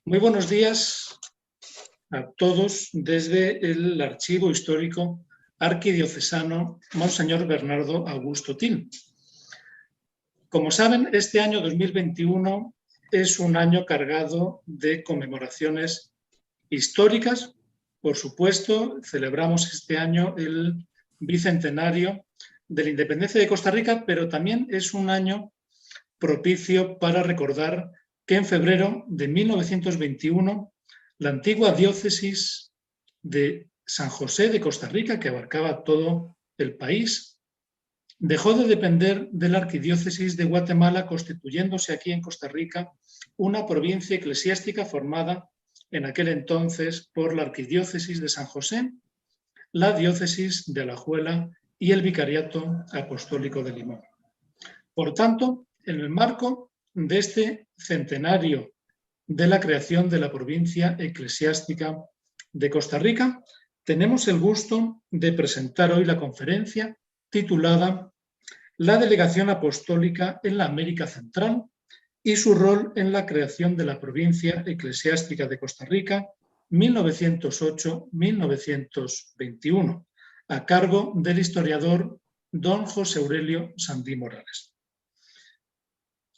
Muy buenos días a todos desde el Archivo Histórico Arquidiocesano Monseñor Bernardo Augusto Til. Como saben, este año 2021 es un año cargado de conmemoraciones históricas. Por supuesto, celebramos este año el bicentenario de la independencia de Costa Rica, pero también es un año propicio para recordar que en febrero de 1921 la antigua diócesis de San José de Costa Rica, que abarcaba todo el país, dejó de depender de la arquidiócesis de Guatemala, constituyéndose aquí en Costa Rica una provincia eclesiástica formada en aquel entonces por la arquidiócesis de San José, la diócesis de Alajuela y el vicariato apostólico de Limón. Por tanto, en el marco de este centenario de la creación de la provincia eclesiástica de Costa Rica, tenemos el gusto de presentar hoy la conferencia titulada La Delegación Apostólica en la América Central y su rol en la creación de la provincia eclesiástica de Costa Rica 1908-1921, a cargo del historiador don José Aurelio Sandí Morales.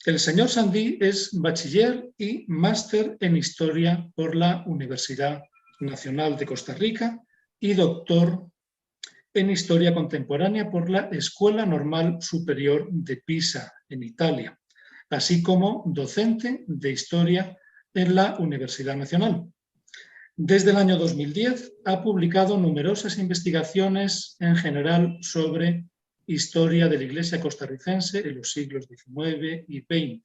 El señor Sandí es bachiller y máster en Historia por la Universidad Nacional de Costa Rica y doctor en Historia Contemporánea por la Escuela Normal Superior de Pisa, en Italia, así como docente de Historia en la Universidad Nacional. Desde el año 2010 ha publicado numerosas investigaciones en general sobre historia de la Iglesia costarricense en los siglos XIX y XX.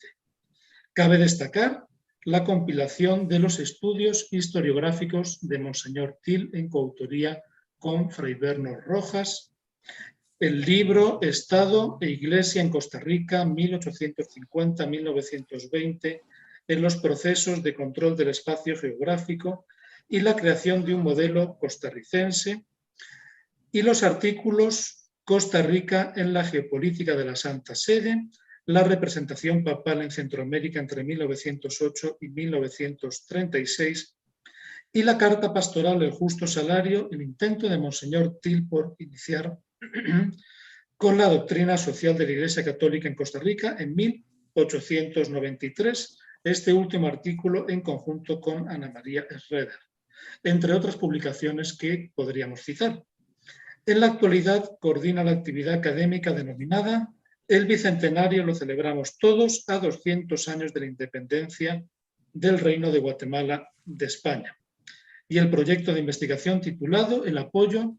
Cabe destacar la compilación de los estudios historiográficos de Monseñor Til en coautoría con Fray Berno Rojas, el libro Estado e Iglesia en Costa Rica 1850-1920 en los procesos de control del espacio geográfico y la creación de un modelo costarricense, y los artículos Costa Rica en la geopolítica de la Santa Sede, la representación papal en Centroamérica entre 1908 y 1936 y la carta pastoral El Justo Salario, el intento de Monseñor Til por iniciar con la doctrina social de la Iglesia Católica en Costa Rica en 1893, este último artículo en conjunto con Ana María Schroeder, entre otras publicaciones que podríamos citar. En la actualidad coordina la actividad académica denominada El Bicentenario lo celebramos todos a 200 años de la independencia del Reino de Guatemala de España, y el proyecto de investigación titulado El apoyo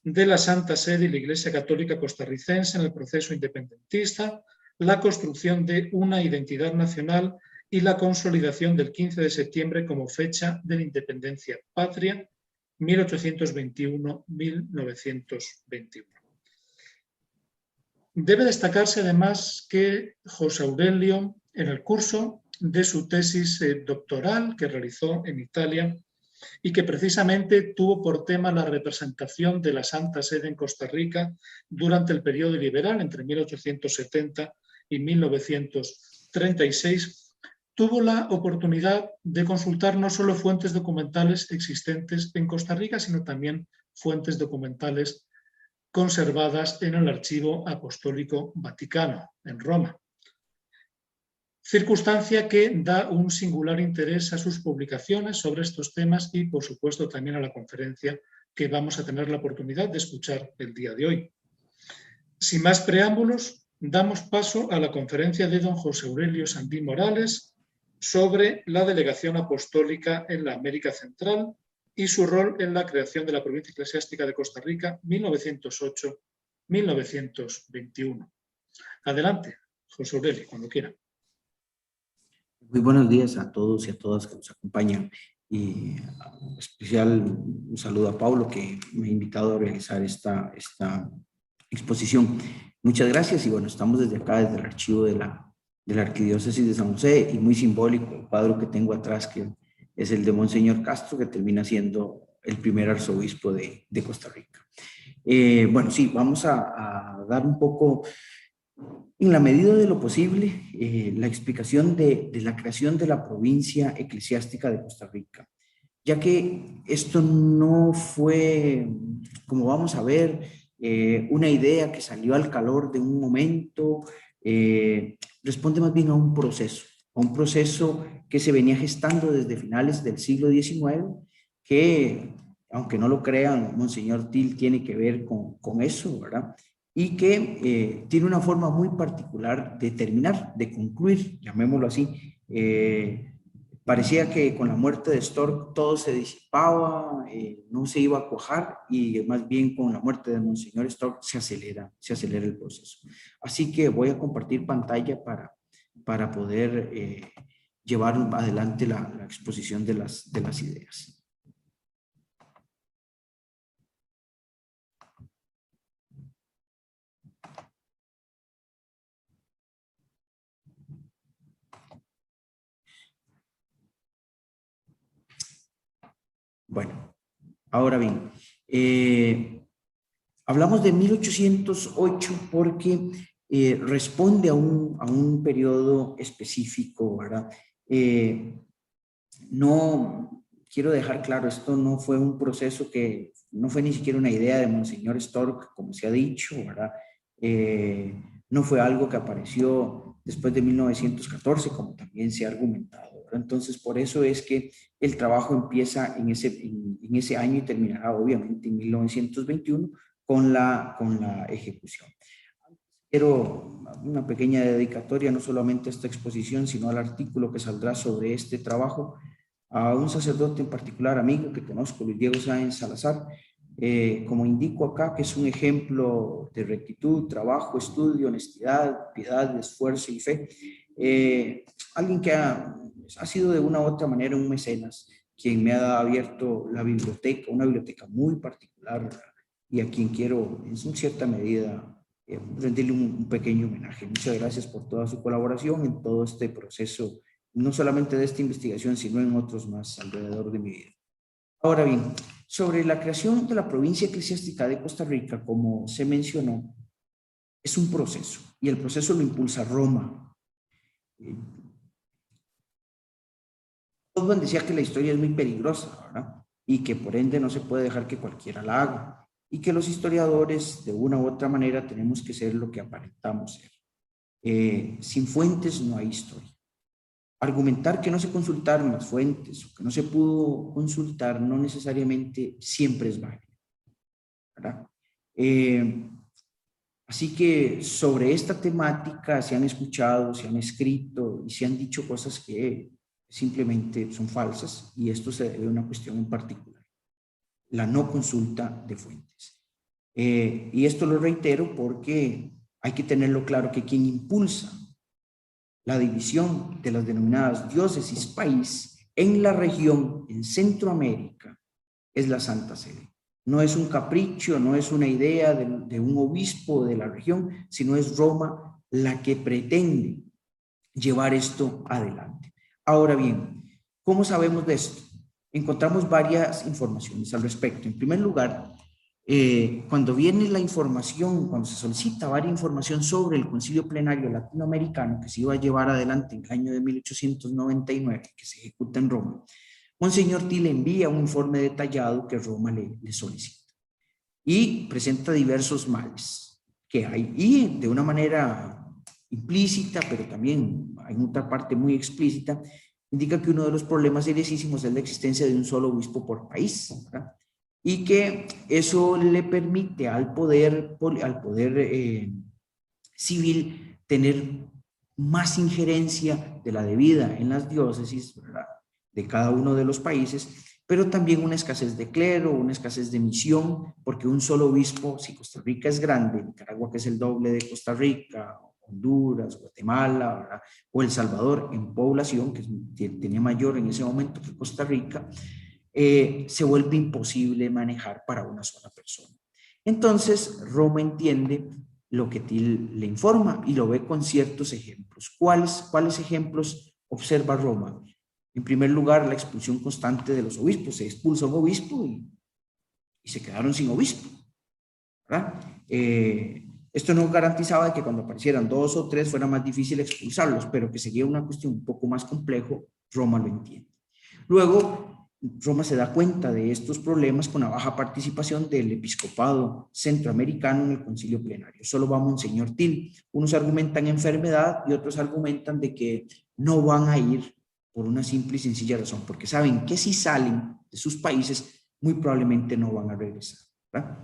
de la Santa Sede y la Iglesia Católica Costarricense en el proceso independentista, la construcción de una identidad nacional y la consolidación del 15 de septiembre como fecha de la independencia patria 1821-1921. Debe destacarse además que José Aurelio, en el curso de su tesis doctoral que realizó en Italia y que precisamente tuvo por tema la representación de la Santa Sede en Costa Rica durante el periodo liberal entre 1870 y 1936, tuvo la oportunidad de consultar no solo fuentes documentales existentes en Costa Rica, sino también fuentes documentales conservadas en el Archivo Apostólico Vaticano, en Roma. Circunstancia que da un singular interés a sus publicaciones sobre estos temas y, por supuesto, también a la conferencia que vamos a tener la oportunidad de escuchar el día de hoy. Sin más preámbulos, damos paso a la conferencia de don José Aurelio Sandí Morales sobre la delegación apostólica en la América Central y su rol en la creación de la provincia eclesiástica de Costa Rica 1908-1921. Adelante, José Aurelio, cuando quiera. Muy buenos días a todos y a todas que nos acompañan. Y en especial un saludo a Paulo, que me ha invitado a realizar esta exposición. Muchas gracias. Y bueno, estamos desde acá, desde el archivo de la Arquidiócesis de San José, y muy simbólico el cuadro que tengo atrás, que es el de Monseñor Castro, que termina siendo el primer arzobispo de Costa Rica. Bueno, sí, vamos a dar un poco En la medida de lo posible, la explicación de la creación de la provincia eclesiástica de Costa Rica, ya que esto no fue, como vamos a ver, una idea que salió al calor de un momento, responde más bien a un proceso que se venía gestando desde finales del siglo XIX, que, aunque no lo crean, Monseñor Til tiene que ver con eso, ¿verdad? Y que tiene una forma muy particular de terminar, de concluir, llamémoslo así. Parecía que con la muerte de Storck todo se disipaba, no se iba a cuajar, y más bien con la muerte de Monseñor Storck se acelera el proceso. Así que voy a compartir pantalla para poder llevar adelante la exposición de las ideas. Bueno, ahora bien, hablamos de 1808 porque responde a un periodo específico, ¿verdad? No, quiero dejar claro, esto no fue un proceso no fue ni siquiera una idea de Monseñor Storck, como se ha dicho, ¿verdad? No fue algo que apareció después de 1914, como también se ha argumentado, ¿verdad? Entonces, por eso es que el trabajo empieza en ese año y terminará, obviamente, en 1921 con la ejecución. Quiero una pequeña dedicatoria, no solamente a esta exposición, sino al artículo que saldrá sobre este trabajo, a un sacerdote en particular, amigo que conozco, Luis Diego Sáenz Salazar, como indico acá, que es un ejemplo de rectitud, trabajo, estudio, honestidad, piedad, esfuerzo y fe. Alguien que ha sido de una u otra manera un mecenas, quien me ha abierto la biblioteca, una biblioteca muy particular, y a quien quiero, en cierta medida, rendirle un pequeño homenaje. Muchas gracias por toda su colaboración en todo este proceso, no solamente de esta investigación, sino en otros más alrededor de mi vida. Ahora bien, sobre la creación de la provincia eclesiástica de Costa Rica, como se mencionó, es un proceso, y el proceso lo impulsa Roma. Oswald decía que la historia es muy peligrosa, ¿verdad? Y que por ende no se puede dejar que cualquiera la haga, y que los historiadores, de una u otra manera, tenemos que ser lo que aparentamos ser. Sin fuentes no hay historia. Argumentar que no se consultaron las fuentes o que no se pudo consultar no necesariamente siempre es válido, ¿verdad? Así que sobre esta temática se han escuchado, se han escrito y se han dicho cosas que simplemente son falsas, y esto se debe a una cuestión en particular: la no consulta de fuentes. Y esto lo reitero porque hay que tenerlo claro que quien impulsa la división de las denominadas diócesis país en la región, en Centroamérica, es la Santa Sede. No es un capricho, no es una idea de un obispo de la región, sino es Roma la que pretende llevar esto adelante. Ahora bien, ¿cómo sabemos de esto? Encontramos varias informaciones al respecto. En primer lugar, cuando viene la información, cuando se solicita varia información sobre el Concilio Plenario Latinoamericano que se iba a llevar adelante en el año de 1899, que se ejecuta en Roma, Monseñor Til envía un informe detallado que Roma le solicita y presenta diversos males que hay, y de una manera implícita, pero también en otra parte muy explícita, indica que uno de los problemas seriosísimos es la existencia de un solo obispo por país, ¿verdad? Y que eso le permite al poder civil tener más injerencia de la debida en las diócesis, ¿verdad?, de cada uno de los países, pero también una escasez de clero, una escasez de misión, porque un solo obispo, si Costa Rica es grande, Nicaragua, que es el doble de Costa Rica, Honduras, Guatemala, ¿verdad?, o El Salvador en población, que tenía mayor en ese momento que Costa Rica, se vuelve imposible manejar para una sola persona. Entonces, Roma entiende lo que Til le informa y lo ve con ciertos ejemplos. ¿Cuáles ejemplos observa Roma? En primer lugar, la expulsión constante de los obispos. Se expulsa un obispo y se quedaron sin obispo, ¿verdad? El Esto no garantizaba que cuando aparecieran 2 o 3 fuera más difícil expulsarlos, pero que seguía una cuestión un poco más complejo, Roma lo entiende. Luego, Roma se da cuenta de estos problemas con la baja participación del episcopado centroamericano en el concilio plenario. Solo va Monseñor Til. Unos argumentan enfermedad y otros argumentan de que no van a ir por una simple y sencilla razón, porque saben que si salen de sus países, muy probablemente no van a regresar, ¿verdad?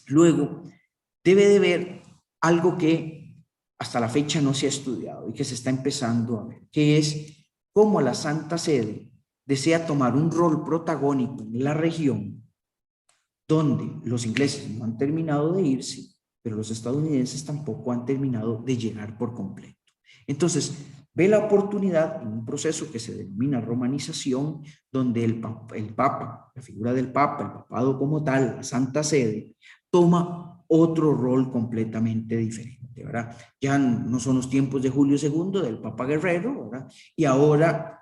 Luego, debe de ver algo que hasta la fecha no se ha estudiado y que se está empezando a ver, que es cómo la Santa Sede desea tomar un rol protagónico en la región donde los ingleses no han terminado de irse, pero los estadounidenses tampoco han terminado de llegar por completo. Entonces, ve la oportunidad en un proceso que se denomina romanización, donde el Papa, la figura del Papa, el papado como tal, la Santa Sede, toma otro rol completamente diferente, ¿verdad? Ya no son los tiempos de Julio II, del Papa Guerrero, ¿verdad? Y ahora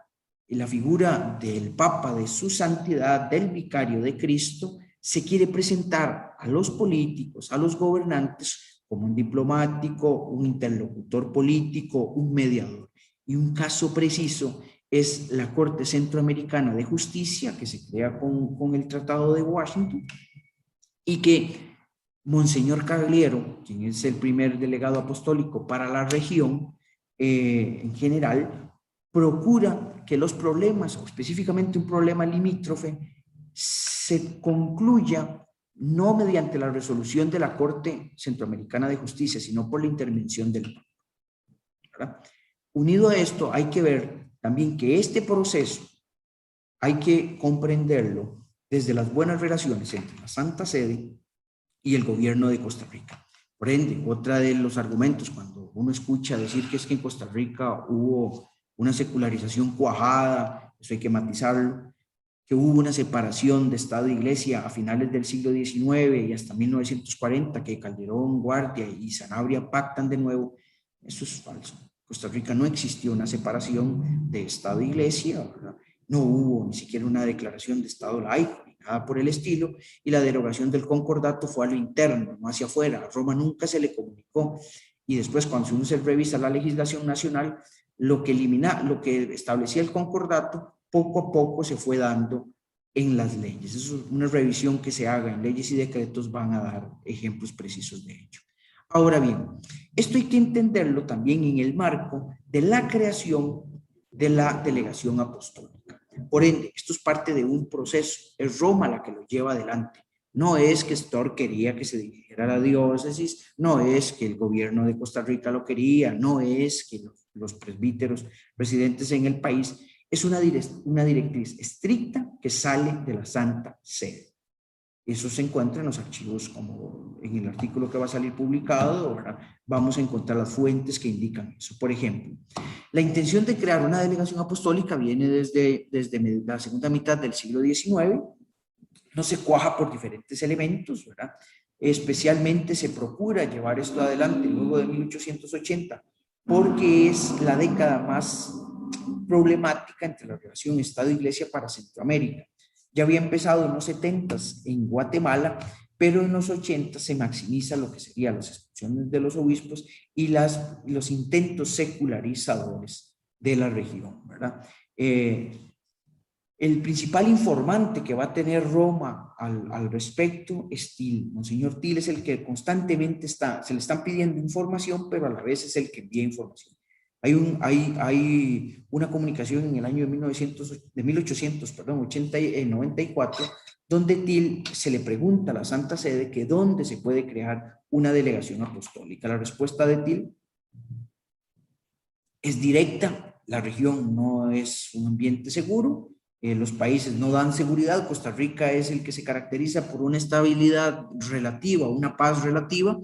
la figura del Papa, de su santidad, del vicario de Cristo, se quiere presentar a los políticos, a los gobernantes, como un diplomático, un interlocutor político, un mediador. Y un caso preciso es la Corte Centroamericana de Justicia, que se crea con el Tratado de Washington, y que Monseñor Cagliero, quien es el primer delegado apostólico para la región en general, procura que los problemas, o específicamente un problema limítrofe, se concluya no mediante la resolución de la Corte Centroamericana de Justicia, sino por la intervención del Papa, ¿verdad? Unido a esto, hay que ver también que este proceso hay que comprenderlo desde las buenas relaciones entre la Santa Sede y el gobierno de Costa Rica. Por ende, otra de los argumentos cuando uno escucha decir que es que en Costa Rica hubo una secularización cuajada, eso hay que matizarlo, que hubo una separación de Estado e Iglesia a finales del siglo XIX y hasta 1940, que Calderón, Guardia y Sanabria pactan de nuevo, eso es falso. Costa Rica no existió una separación de Estado e Iglesia, ¿verdad? No hubo ni siquiera una declaración de Estado laico, ni nada por el estilo, y la derogación del concordato fue a lo interno, no hacia afuera. A Roma nunca se le comunicó. Y después, cuando uno se revisa la legislación nacional, lo que establecía el concordato, poco a poco se fue dando en las leyes. Eso es una revisión que se haga en leyes y decretos, van a dar ejemplos precisos de ello. Ahora bien, esto hay que entenderlo también en el marco de la creación de la delegación apostólica. Por ende, esto es parte de un proceso, es Roma la que lo lleva adelante. No es que Stor quería que se dividiera la diócesis, no es que el gobierno de Costa Rica lo quería, no es que los presbíteros residentes en el país, es una directriz estricta que sale de la Santa Sede. Eso se encuentra en los archivos, como en el artículo que va a salir publicado. Ahora vamos a encontrar las fuentes que indican eso. Por ejemplo, la intención de crear una delegación apostólica viene desde la segunda mitad del siglo XIX. No se cuaja por diferentes elementos, ¿verdad? Especialmente se procura llevar esto adelante luego de 1880, porque es la década más problemática entre la relación Estado-Iglesia para Centroamérica. Ya había empezado en los 70s en Guatemala, pero en los 80 se maximiza lo que serían las expulsiones de los obispos y los intentos secularizadores de la región, ¿verdad? El principal informante que va a tener Roma al respecto es Til. Monseñor Til es el que constantemente se le están pidiendo información, pero a la vez es el que envía información. Hay una comunicación en el año de 1894, donde Til se le pregunta a la Santa Sede que dónde se puede crear una delegación apostólica. La respuesta de Til es directa: la región no es un ambiente seguro, los países no dan seguridad, Costa Rica es el que se caracteriza por una estabilidad relativa, una paz relativa,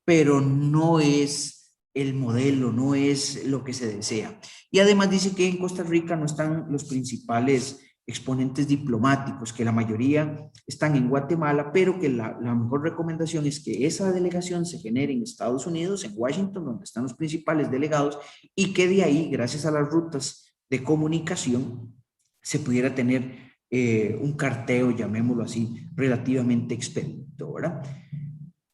pero no es el modelo, no es lo que se desea. Y además dice que en Costa Rica no están los principales exponentes diplomáticos, que la mayoría están en Guatemala, pero que la mejor recomendación es que esa delegación se genere en Estados Unidos, en Washington, donde están los principales delegados, y que de ahí, gracias a las rutas de comunicación, se pudiera tener un carteo, llamémoslo así, relativamente expedito, ¿verdad?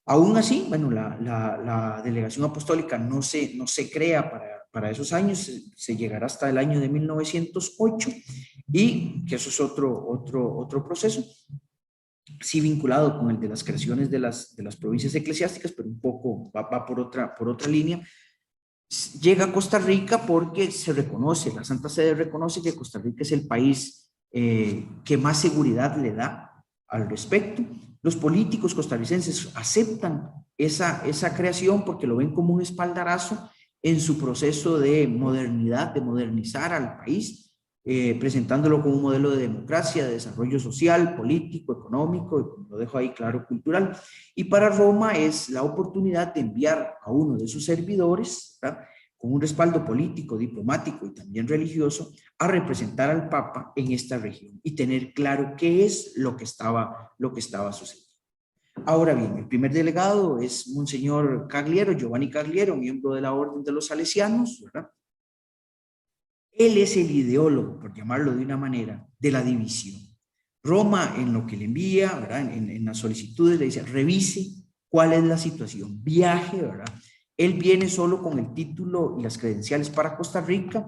Aún así, bueno, la delegación apostólica no se crea para esos años, se llegará hasta el año de 1908 y que eso es otro proceso, sí vinculado con el de las creaciones de las provincias eclesiásticas, pero un poco va por otra línea. Llega a Costa Rica porque se reconoce, la Santa Sede reconoce que Costa Rica es el país que más seguridad le da al respecto. Los políticos costarricenses aceptan esa creación porque lo ven como un espaldarazo en su proceso de modernidad, de modernizar al país, presentándolo como un modelo de democracia, de desarrollo social, político, económico, y lo dejo ahí claro, cultural. Y para Roma es la oportunidad de enviar a uno de sus servidores, ¿verdad?, con un respaldo político, diplomático y también religioso, a representar al Papa en esta región y tener claro qué es lo que estaba sucediendo. Ahora bien, el primer delegado es Monseñor Cagliero, Giovanni Cagliero, miembro de la Orden de los Salesianos, ¿verdad? Él es el ideólogo, por llamarlo de una manera, de la división. Roma, en lo que le envía, ¿verdad?, en las solicitudes, le dice, revise cuál es la situación, viaje, ¿verdad? Él viene solo con el título y las credenciales para Costa Rica,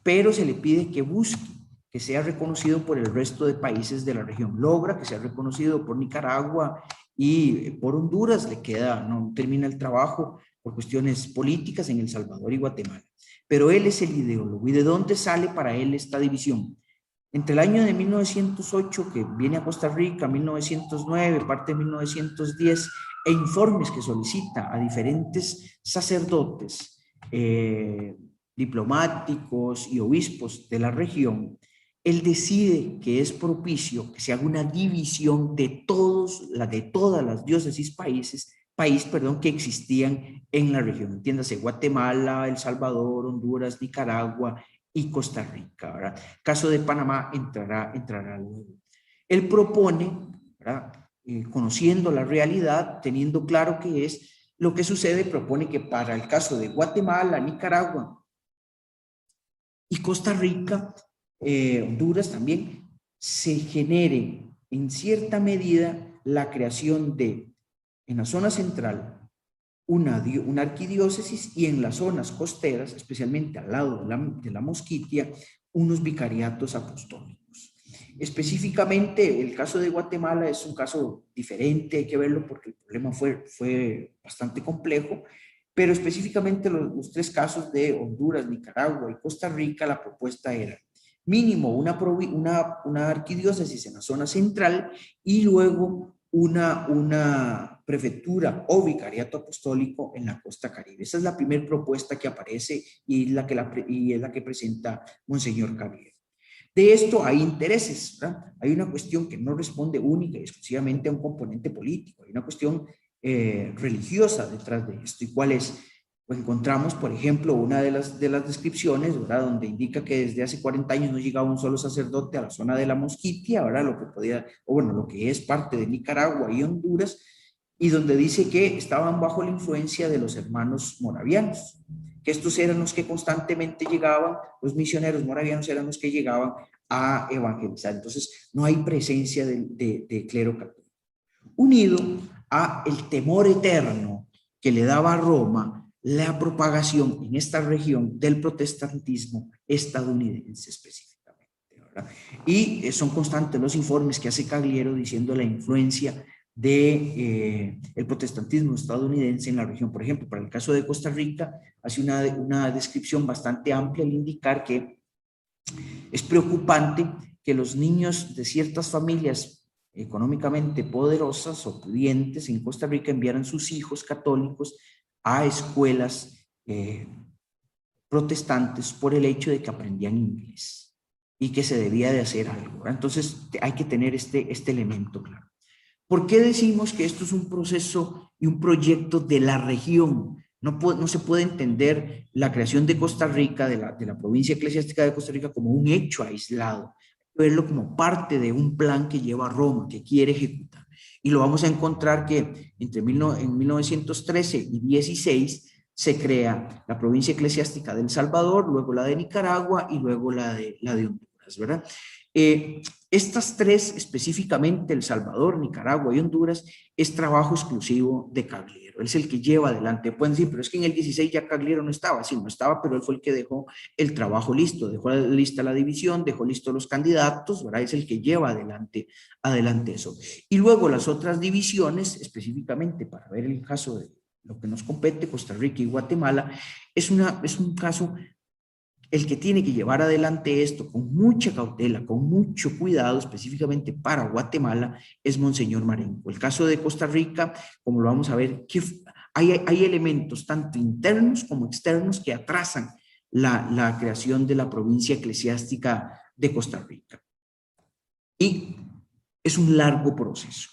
pero se le pide que busque, que sea reconocido por el resto de países de la región. Logra que sea reconocido por Nicaragua y por Honduras, le queda, no termina el trabajo por cuestiones políticas en El Salvador y Guatemala. Pero él es el ideólogo. ¿Y de dónde sale para él esta división? Entre el año de 1908, que viene a Costa Rica, 1909, parte de 1910, e informes que solicita a diferentes sacerdotes, diplomáticos y obispos de la región, él decide que es propicio que se haga una división de todas las diócesis que existían en la región. Entiéndase, Guatemala, El Salvador, Honduras, Nicaragua y Costa Rica, ¿verdad? Caso de Panamá entrará luego. Él propone, ¿verdad?, conociendo la realidad, teniendo claro qué es lo que sucede, propone que para el caso de Guatemala, Nicaragua y Costa Rica, Honduras también, se genere en cierta medida la creación de, en la zona central, una arquidiócesis y en las zonas costeras, especialmente al lado de la Mosquitia, unos vicariatos apostólicos. Específicamente, el caso de Guatemala es un caso diferente, hay que verlo porque el problema fue bastante complejo, pero específicamente los tres casos de Honduras, Nicaragua y Costa Rica, la propuesta era mínimo una arquidiócesis en la zona central y luego una prefectura o vicariato apostólico en la costa caribe. Esa es la primera propuesta que aparece y es la que presenta Monseñor Cagliero. De esto hay intereses, ¿verdad? Hay una cuestión que no responde única y exclusivamente a un componente político, hay una cuestión religiosa detrás de esto. ¿Y cuál es? Pues encontramos, por ejemplo, una de las descripciones, ¿verdad?, donde indica que desde hace 40 años no llegaba un solo sacerdote a la zona de la Mosquitia, ¿verdad?, lo que es parte de Nicaragua y Honduras, y donde dice que estaban bajo la influencia de los hermanos moravianos, que estos eran los que constantemente llegaban, los misioneros moravianos eran los que llegaban a evangelizar. Entonces, no hay presencia de clero católico. Unido a el temor eterno que le daba a Roma la propagación en esta región del protestantismo estadounidense específicamente, ¿verdad? Y son constantes los informes que hace Cagliero diciendo la influencia de el protestantismo estadounidense en la región. Por ejemplo, para el caso de Costa Rica, hace una descripción bastante amplia al indicar que es preocupante que los niños de ciertas familias económicamente poderosas o pudientes en Costa Rica enviaran sus hijos católicos a escuelas protestantes por el hecho de que aprendían inglés y que se debía de hacer algo. Entonces hay que tener este elemento claro. ¿Por qué decimos que esto es un proceso y un proyecto de la región? No se puede entender la creación de Costa Rica, de la provincia eclesiástica de Costa Rica, como un hecho aislado. Hay que verlo como parte de un plan que lleva a Roma, que quiere ejecutar. Y lo vamos a encontrar que en 1913 y 16 se crea la provincia eclesiástica de El Salvador, luego la de Nicaragua y luego la de Honduras, ¿verdad? Estas tres, específicamente El Salvador, Nicaragua y Honduras, es trabajo exclusivo de Cagliero. Él es el que lleva adelante. Pueden decir, pero es que en el 16 ya Cagliero no estaba. Sí, no estaba, pero él fue el que dejó el trabajo listo, dejó lista la división, dejó listo los candidatos, ¿verdad? Es el que lleva adelante eso. Y luego las otras divisiones, específicamente para ver el caso de lo que nos compete, Costa Rica y Guatemala, es un caso el que tiene que llevar adelante esto con mucha cautela, con mucho cuidado, específicamente para Guatemala, es Monseñor Marenco. El caso de Costa Rica, como lo vamos a ver, que hay elementos tanto internos como externos que atrasan la creación de la provincia eclesiástica de Costa Rica. Y es un largo proceso.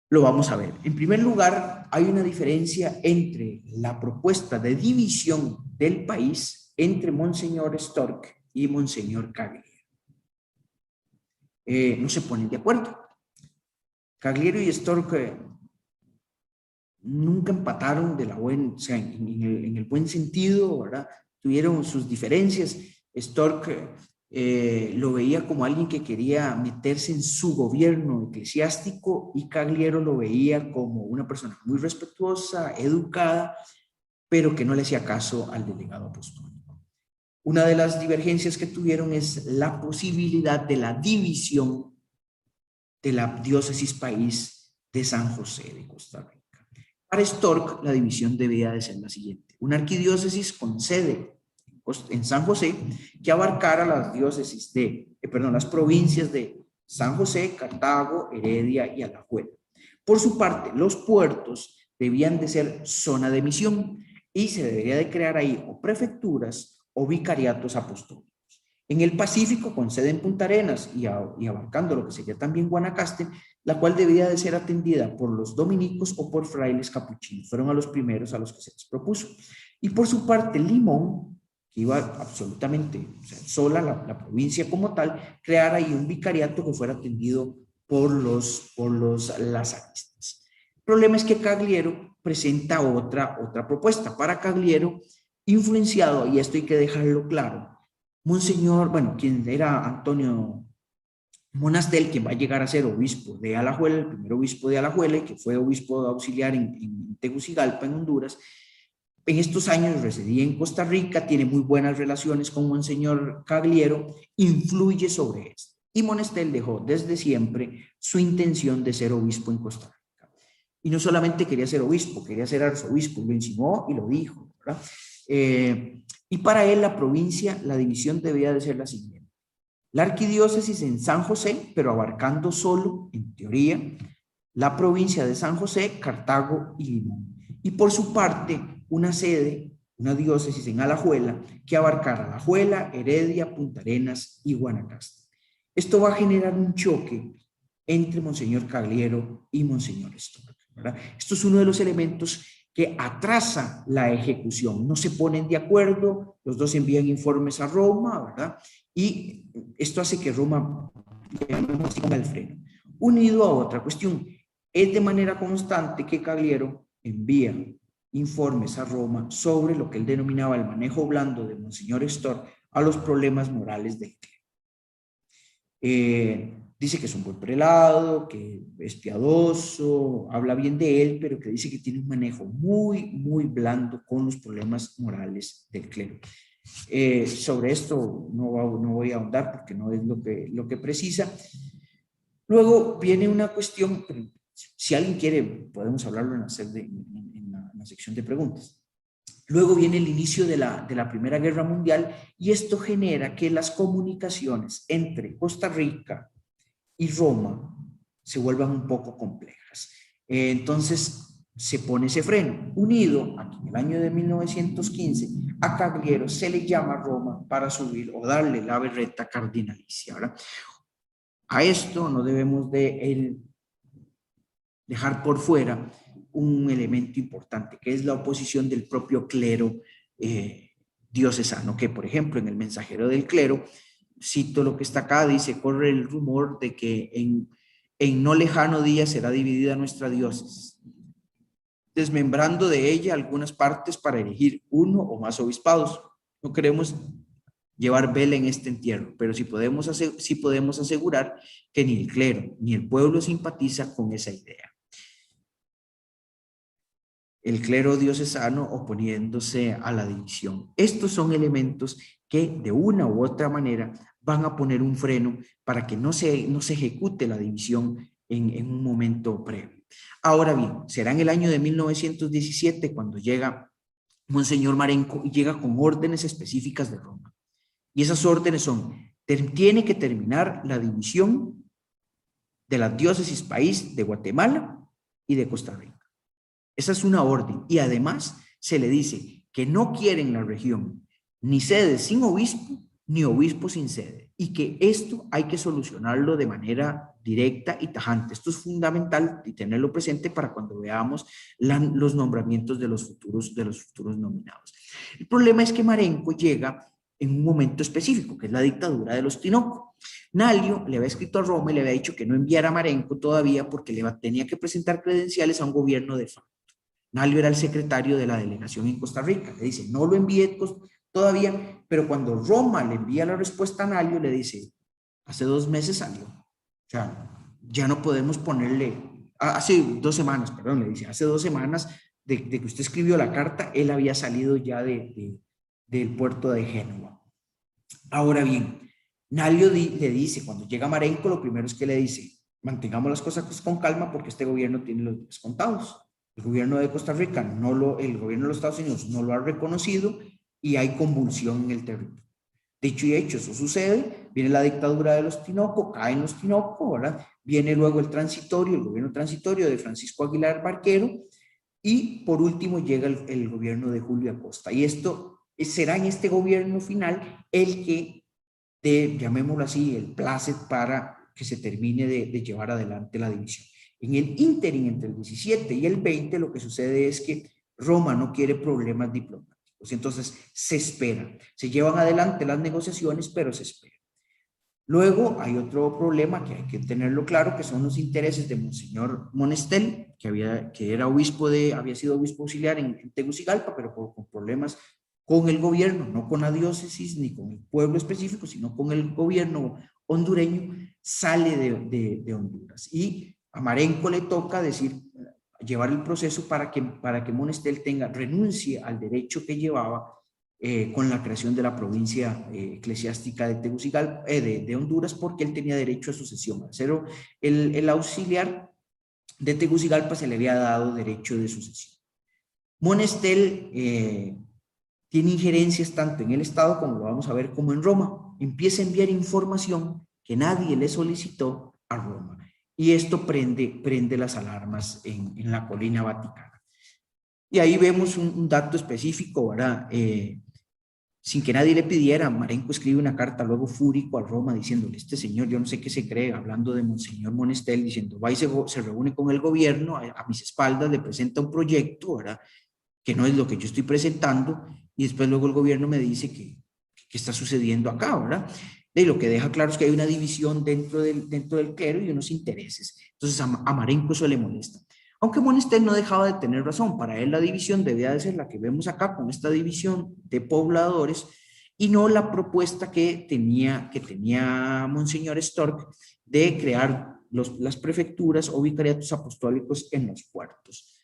Lo vamos a ver. En primer lugar, hay una diferencia entre la propuesta de división del país entre Monseñor Storck y Monseñor Cagliero. No se ponen de acuerdo. Cagliero y Storck nunca empataron de la buena, o sea, en el buen sentido, ¿verdad? Tuvieron sus diferencias. Storck lo veía como alguien que quería meterse en su gobierno eclesiástico y Cagliero lo veía como una persona muy respetuosa, educada, pero que no le hacía caso al delegado apostólico. Una de las divergencias que tuvieron es la posibilidad de la división de la diócesis país de San José de Costa Rica. Para Storck, la división debía de ser la siguiente: una arquidiócesis con sede en San José que abarcara las diócesis las provincias de San José, Cartago, Heredia y Alajuela. Por su parte, los puertos debían de ser zona de misión y se debería de crear ahí o prefecturas o vicariatos apostólicos. En el Pacífico, con sede en Punta Arenas y abarcando lo que sería también Guanacaste, la cual debía de ser atendida por los dominicos o por frailes capuchinos. Fueron a los primeros a los que se les propuso. Y por su parte, Limón, que iba absolutamente, o sea, sola la provincia como tal, crear ahí un vicariato que fuera atendido por los lazaristas. El problema es que Cagliero presenta otra propuesta. Para Cagliero, influenciado, y esto hay que dejarlo claro, Monseñor, quien era Antonio Monastel, quien va a llegar a ser obispo de Alajuela, el primer obispo de Alajuela, y que fue obispo auxiliar en Tegucigalpa, en Honduras. En estos años residía en Costa Rica, tiene muy buenas relaciones con Monseñor Cagliero, influye sobre esto. Y Monastel dejó desde siempre su intención de ser obispo en Costa Rica. Y no solamente quería ser obispo, quería ser arzobispo, lo insinuó y lo dijo, ¿verdad? Y para él la provincia, la división debía de ser la siguiente: la arquidiócesis en San José, pero abarcando solo, en teoría, la provincia de San José, Cartago y Limón. Y por su parte, una sede, una diócesis en Alajuela, que abarcara Alajuela, Heredia, Punta Arenas y Guanacaste. Esto va a generar un choque entre Monseñor Cagliero y Monseñor Storck, ¿verdad? Esto es uno de los elementos que atrasa la ejecución. No se ponen de acuerdo, los dos envían informes a Roma, ¿verdad? Y esto hace que Roma ponga el freno. Unido a otra cuestión, es de manera constante que Cagliero envía informes a Roma sobre lo que él denominaba el manejo blando de Monseñor Storck a los problemas morales del clero. Dice que es un buen prelado, que es piadoso, habla bien de él, pero que dice que tiene un manejo muy, muy blando con los problemas morales del clero. Sobre esto no voy a ahondar porque no es lo que precisa. Luego viene una cuestión, si alguien quiere, podemos hablarlo en la sección de preguntas. Luego viene el inicio de la Primera Guerra Mundial y esto genera que las comunicaciones entre Costa Rica y Roma se vuelvan un poco complejas. Entonces se pone ese freno. Unido, aquí en el año de 1915, a Cagliero se le llama a Roma para subir o darle la berreta cardinalicia, ¿verdad? A esto no debemos dejar por fuera un elemento importante, que es la oposición del propio clero diocesano, que por ejemplo en el Mensajero del Clero, cito lo que está acá, dice: corre el rumor de que en no lejano día será dividida nuestra diócesis, desmembrando de ella algunas partes para erigir uno o más obispados. No queremos llevar vela en este entierro, pero sí podemos asegurar que ni el clero ni el pueblo simpatiza con esa idea. El clero diocesano oponiéndose a la división. Estos son elementos que de una u otra manera van a poner un freno para que no se ejecute la división en un momento previo. Ahora bien, será en el año de 1917 cuando llega Monseñor Marenco y llega con órdenes específicas de Roma. Y esas órdenes son, tiene que terminar la división de la diócesis país de Guatemala y de Costa Rica. Esa es una orden. Y además se le dice que no quieren la región ni sede sin obispo, ni obispo sin sede. Y que esto hay que solucionarlo de manera directa y tajante. Esto es fundamental y tenerlo presente para cuando veamos los nombramientos de los futuros nominados. El problema es que Marenco llega en un momento específico, que es la dictadura de los Tinoco. Nalio le había escrito a Roma y le había dicho que no enviara a Marenco todavía porque tenía que presentar credenciales a un gobierno de facto. Nalio era el secretario de la delegación en Costa Rica. Le dice, no lo envíe todavía, pero cuando Roma le envía la respuesta a Nalio, le dice, hace 2 meses salió. O sea, ya no podemos ponerle, hace 2 semanas, perdón, le dice, hace 2 semanas de que usted escribió la carta, él había salido ya del puerto de Génova. Ahora bien, Nalio le dice, cuando llega Marenco, lo primero es que le dice, mantengamos las cosas con calma porque este gobierno tiene los días contados. El gobierno de Costa Rica, el gobierno de los Estados Unidos no lo ha reconocido y hay convulsión en el territorio. Dicho y hecho, eso sucede, viene la dictadura de los Tinoco, caen los Tinoco, ¿verdad? Viene luego el gobierno transitorio de Francisco Aguilar Barquero y por último llega el gobierno de Julio Acosta. Y esto será en este gobierno final el que llamémoslo así, el placet para que se termine de llevar adelante la división. En el ínterin entre el 17 y el 20 lo que sucede es que Roma no quiere problemas diplomáticos, entonces se espera, se llevan adelante las negociaciones, pero se espera. Luego hay otro problema que hay que tenerlo claro, que son los intereses de Monseñor Monestel, que había sido obispo auxiliar en Tegucigalpa, pero con problemas con el gobierno, no con la diócesis ni con el pueblo específico, sino con el gobierno hondureño, sale de Honduras. Y a Marenco le toca llevar el proceso para que Monestel renuncie al derecho que llevaba con la creación de la provincia eclesiástica de Tegucigalpa, de Honduras, porque él tenía derecho a sucesión. Al ser el auxiliar de Tegucigalpa se le había dado derecho de sucesión. Monestel tiene injerencias tanto en el Estado, como lo vamos a ver, como en Roma. Empieza a enviar información que nadie le solicitó a Roma. Y esto prende las alarmas en la colina vaticana. Y ahí vemos un dato específico, ¿verdad? Sin que nadie le pidiera, Marenco escribe una carta luego fúrico a Roma diciéndole, este señor, yo no sé qué se cree, hablando de Monseñor Monestel, diciendo, va y se reúne con el gobierno, a mis espaldas le presenta un proyecto, ¿verdad? Que no es lo que yo estoy presentando, y después luego el gobierno me dice que está sucediendo acá, ¿verdad? Y lo que deja claro es que hay una división dentro del clero y unos intereses. Entonces a Marenco eso le molesta. Aunque Monestel no dejaba de tener razón, para él la división debía de ser la que vemos acá, con esta división de pobladores, y no la propuesta que tenía Monseñor Storck de crear las prefecturas o vicariatos apostólicos en los puertos.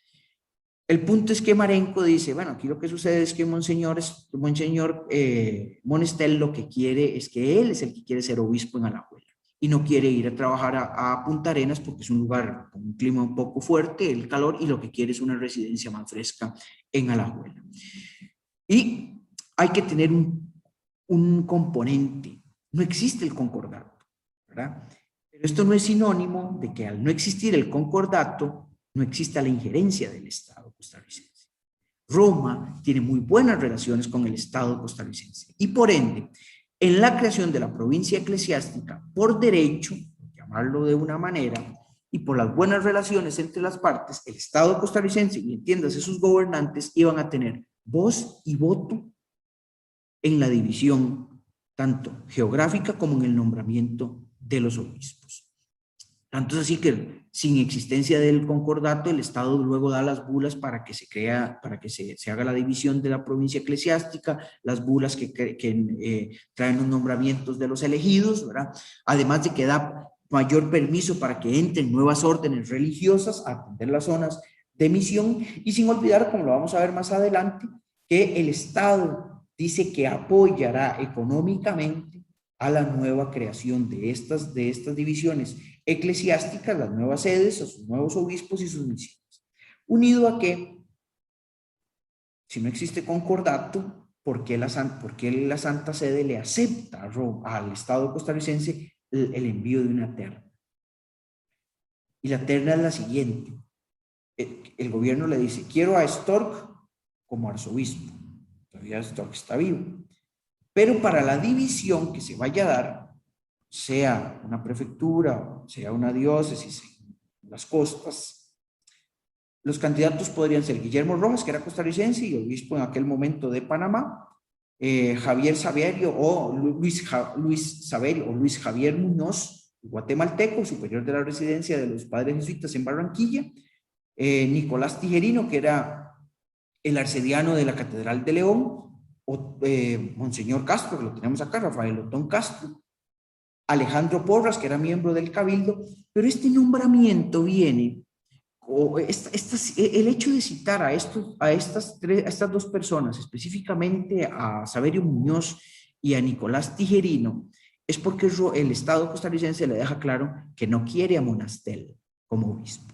El punto es que Marenco dice, bueno, aquí lo que sucede es que Monseñor Monestel lo que quiere es que él es el que quiere ser obispo en Alajuela y no quiere ir a trabajar a Punta Arenas porque es un lugar con un clima un poco fuerte, el calor, y lo que quiere es una residencia más fresca en Alajuela. Y hay que tener un componente, no existe el concordato, ¿verdad? Pero esto no es sinónimo de que al no existir el concordato, no exista la injerencia del Estado costarricense. Roma tiene muy buenas relaciones con el Estado costarricense y por ende, en la creación de la provincia eclesiástica, por derecho, por llamarlo de una manera, y por las buenas relaciones entre las partes, el Estado costarricense y entiéndase sus gobernantes iban a tener voz y voto en la división tanto geográfica como en el nombramiento de los obispos. Tanto es así que sin existencia del concordato, el Estado luego da las bulas para que se haga la división de la provincia eclesiástica, las bulas que traen los nombramientos de los elegidos, ¿verdad? Además de que da mayor permiso para que entren nuevas órdenes religiosas a atender las zonas de misión, y sin olvidar, como lo vamos a ver más adelante, que el Estado dice que apoyará económicamente a la nueva creación de estas divisiones eclesiásticas, las nuevas sedes, a sus nuevos obispos y sus misiones. Unido a que, si no existe concordato, ¿por qué la Santa Sede le acepta al Estado costarricense el envío de una terna? Y la terna es la siguiente. El gobierno le dice, quiero a Stork como arzobispo. Todavía Stork está vivo. Pero para la división que se vaya a dar, sea una prefectura, sea una diócesis en las costas, los candidatos podrían ser Guillermo Rojas, que era costarricense y obispo en aquel momento de Panamá, Javier Saverio o Luis Saverio o Luis Javier Muñoz, guatemalteco, superior de la residencia de los padres jesuitas en Barranquilla, Nicolás Tijerino, que era el arcediano de la Catedral de León, o Monseñor Castro, que lo tenemos acá, Rafael Otón Castro, Alejandro Porras, que era miembro del Cabildo, pero este nombramiento viene, el hecho de citar a estas dos personas, específicamente a Saverio Muñoz y a Nicolás Tijerino, es porque el Estado costarricense le deja claro que no quiere a Monastel como obispo.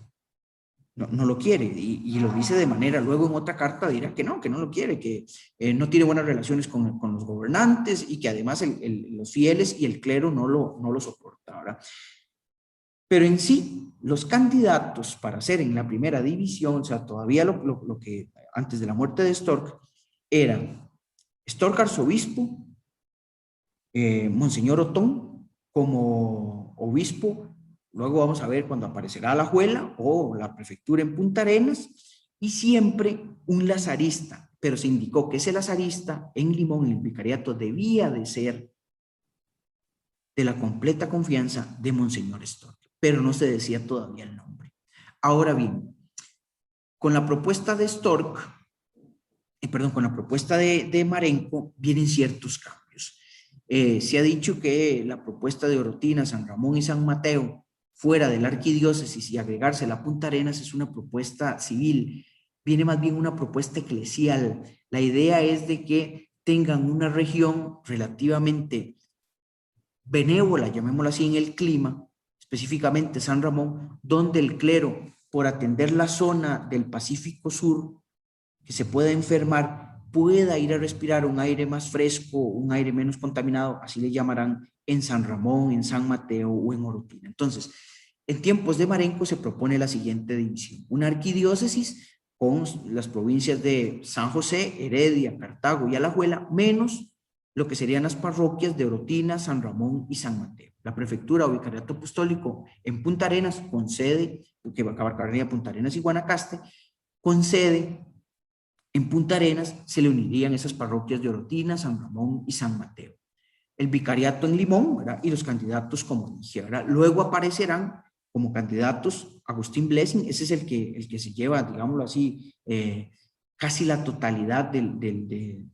No lo quiere, y lo dice de manera, luego en otra carta dirá que no lo quiere, que no tiene buenas relaciones con los gobernantes y que además los fieles y el clero no lo soporta, ¿verdad? Pero en sí, los candidatos para ser en la primera división, o sea, todavía lo que antes de la muerte de Stork, era Stork arzobispo, Monseñor Otón como obispo. Luego vamos a ver cuando aparecerá la Alajuela o la prefectura en Punta Arenas, y siempre un lazarista, pero se indicó que ese lazarista en Limón, en el vicariato, debía de ser de la completa confianza de Monseñor Stork, pero no se decía todavía el nombre. Ahora bien, con la propuesta de Stork, con la propuesta de Marenco, vienen ciertos cambios. Se ha dicho que la propuesta de Orotina, San Ramón y San Mateo, fuera de la arquidiócesis y agregarse a la Punta Arenas, es una propuesta civil, viene más bien una propuesta eclesial. La idea es de que tengan una región relativamente benévola, llamémoslo así, en el clima, específicamente San Ramón, donde el clero, por atender la zona del Pacífico Sur, que se pueda enfermar, pueda ir a respirar un aire más fresco, un aire menos contaminado, así le llamarán en San Ramón, en San Mateo o en Orotina. Entonces, en tiempos de Marenco se propone la siguiente división: una arquidiócesis con las provincias de San José, Heredia, Cartago y Alajuela, menos lo que serían las parroquias de Orotina, San Ramón y San Mateo. La prefectura o vicariato apostólico en Punta Arenas, con sede, que abarcaría Punta Arenas y Guanacaste, con sede en Punta Arenas, se le unirían esas parroquias de Orotina, San Ramón y San Mateo. El vicariato en Limón, ¿verdad? Y los candidatos, como dije, ¿verdad? Luego aparecerán como candidatos Agustín Blessing, ese es el que se lleva, digámoslo así, casi la totalidad del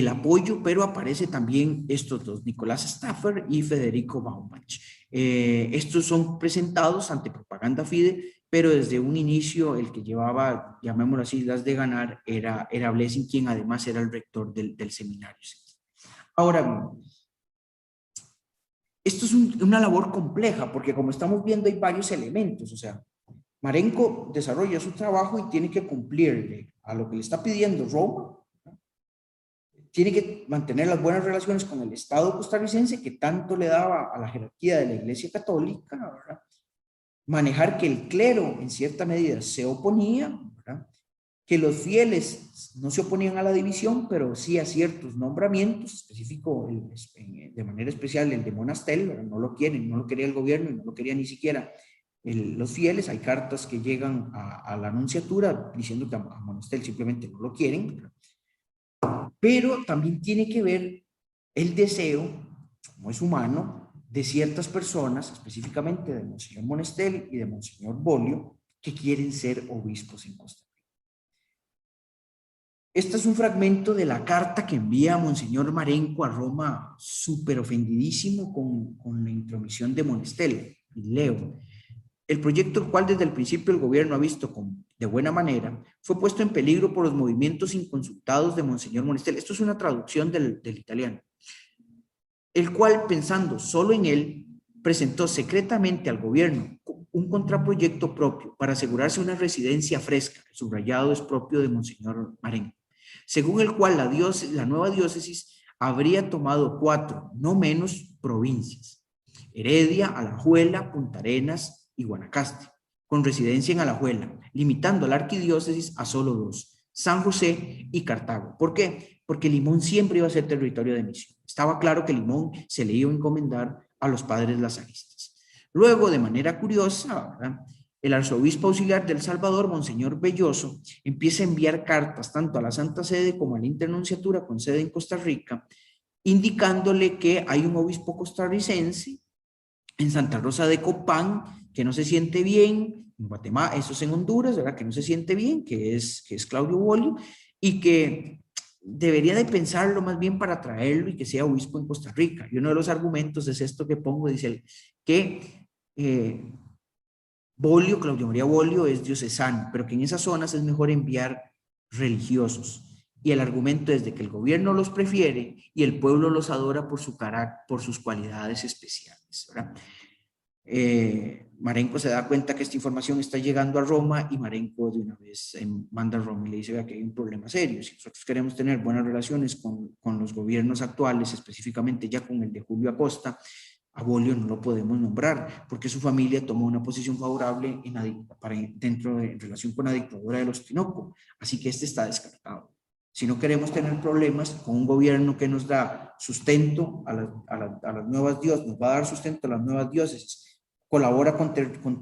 apoyo, pero aparece también estos dos, Nicolás Staffer y Federico Baumach. Estos son presentados ante Propaganda Fide, pero desde un inicio el que llevaba, llamémoslo así, las de ganar era Blessing, quien además era el rector del seminario. Ahora bien, esto es una labor compleja, porque como estamos viendo hay varios elementos, o sea, Marenco desarrolla su trabajo y tiene que cumplirle a lo que le está pidiendo Roma. Tiene que mantener las buenas relaciones con el Estado costarricense, que tanto le daba a la jerarquía de la Iglesia Católica, ¿verdad? Manejar que el clero en cierta medida se oponía, ¿verdad? Que los fieles no se oponían a la división, pero sí a ciertos nombramientos, específico de manera especial el de Monastel, ¿verdad? No lo quieren, no lo quería el gobierno y no lo quería ni siquiera los fieles. Hay cartas que llegan a la anunciatura diciendo que a Monastel simplemente no lo quieren, ¿verdad? Pero también tiene que ver el deseo, como es humano, de ciertas personas, específicamente de Monseñor Monestel y de Monseñor Bolio, que quieren ser obispos en Costa Rica. Este es un fragmento de la carta que envía Monseñor Marenco a Roma, súper ofendidísimo con la intromisión de Monestel. Y leo: el proyecto, el cual desde el principio el gobierno ha visto de buena manera, fue puesto en peligro por los movimientos inconsultados de Monseñor Monestel. Esto es una traducción del italiano. El cual, pensando solo en él, presentó secretamente al gobierno un contraproyecto propio para asegurarse una residencia fresca. El subrayado es propio de Monseñor Marenco, según el cual la nueva diócesis habría tomado 4, no menos, provincias: Heredia, Alajuela, Punta Arenas y Guanacaste, con residencia en Alajuela, limitando la arquidiócesis a solo 2, San José y Cartago. ¿Por qué? Porque Limón siempre iba a ser territorio de misión. Estaba claro que Limón se le iba a encomendar a los padres lazaristas. Luego, de manera curiosa, ¿verdad?, el arzobispo auxiliar de El Salvador, Monseñor Belloso, empieza a enviar cartas tanto a la Santa Sede como a la Internunciatura con sede en Costa Rica, indicándole que hay un obispo costarricense en Santa Rosa de Copán que no se siente bien, en Guatemala, eso es en Honduras, ¿verdad?, que no se siente bien, que es Claudio Bolio, y que debería de pensarlo más bien para traerlo y que sea obispo en Costa Rica. Y uno de los argumentos es esto que pongo, dice que Bolio, Claudio María Bolio, es diocesano, pero que en esas zonas es mejor enviar religiosos. Y el argumento es de que el gobierno los prefiere y el pueblo los adora por su carácter, por sus cualidades especiales, ¿verdad? Marenco se da cuenta que esta información está llegando a Roma y Marenco de una vez manda a Roma y le dice: vea que hay un problema serio. Si nosotros queremos tener buenas relaciones con los gobiernos actuales, específicamente ya con el de Julio Acosta, a Bolio no lo podemos nombrar porque su familia tomó una posición favorable en relación con la dictadura de los Tinoco, así que este está descartado. Si no queremos tener problemas con un gobierno que nos da sustento a las nuevas diócesis, nos va a dar sustento a las nuevas diócesis, colabora con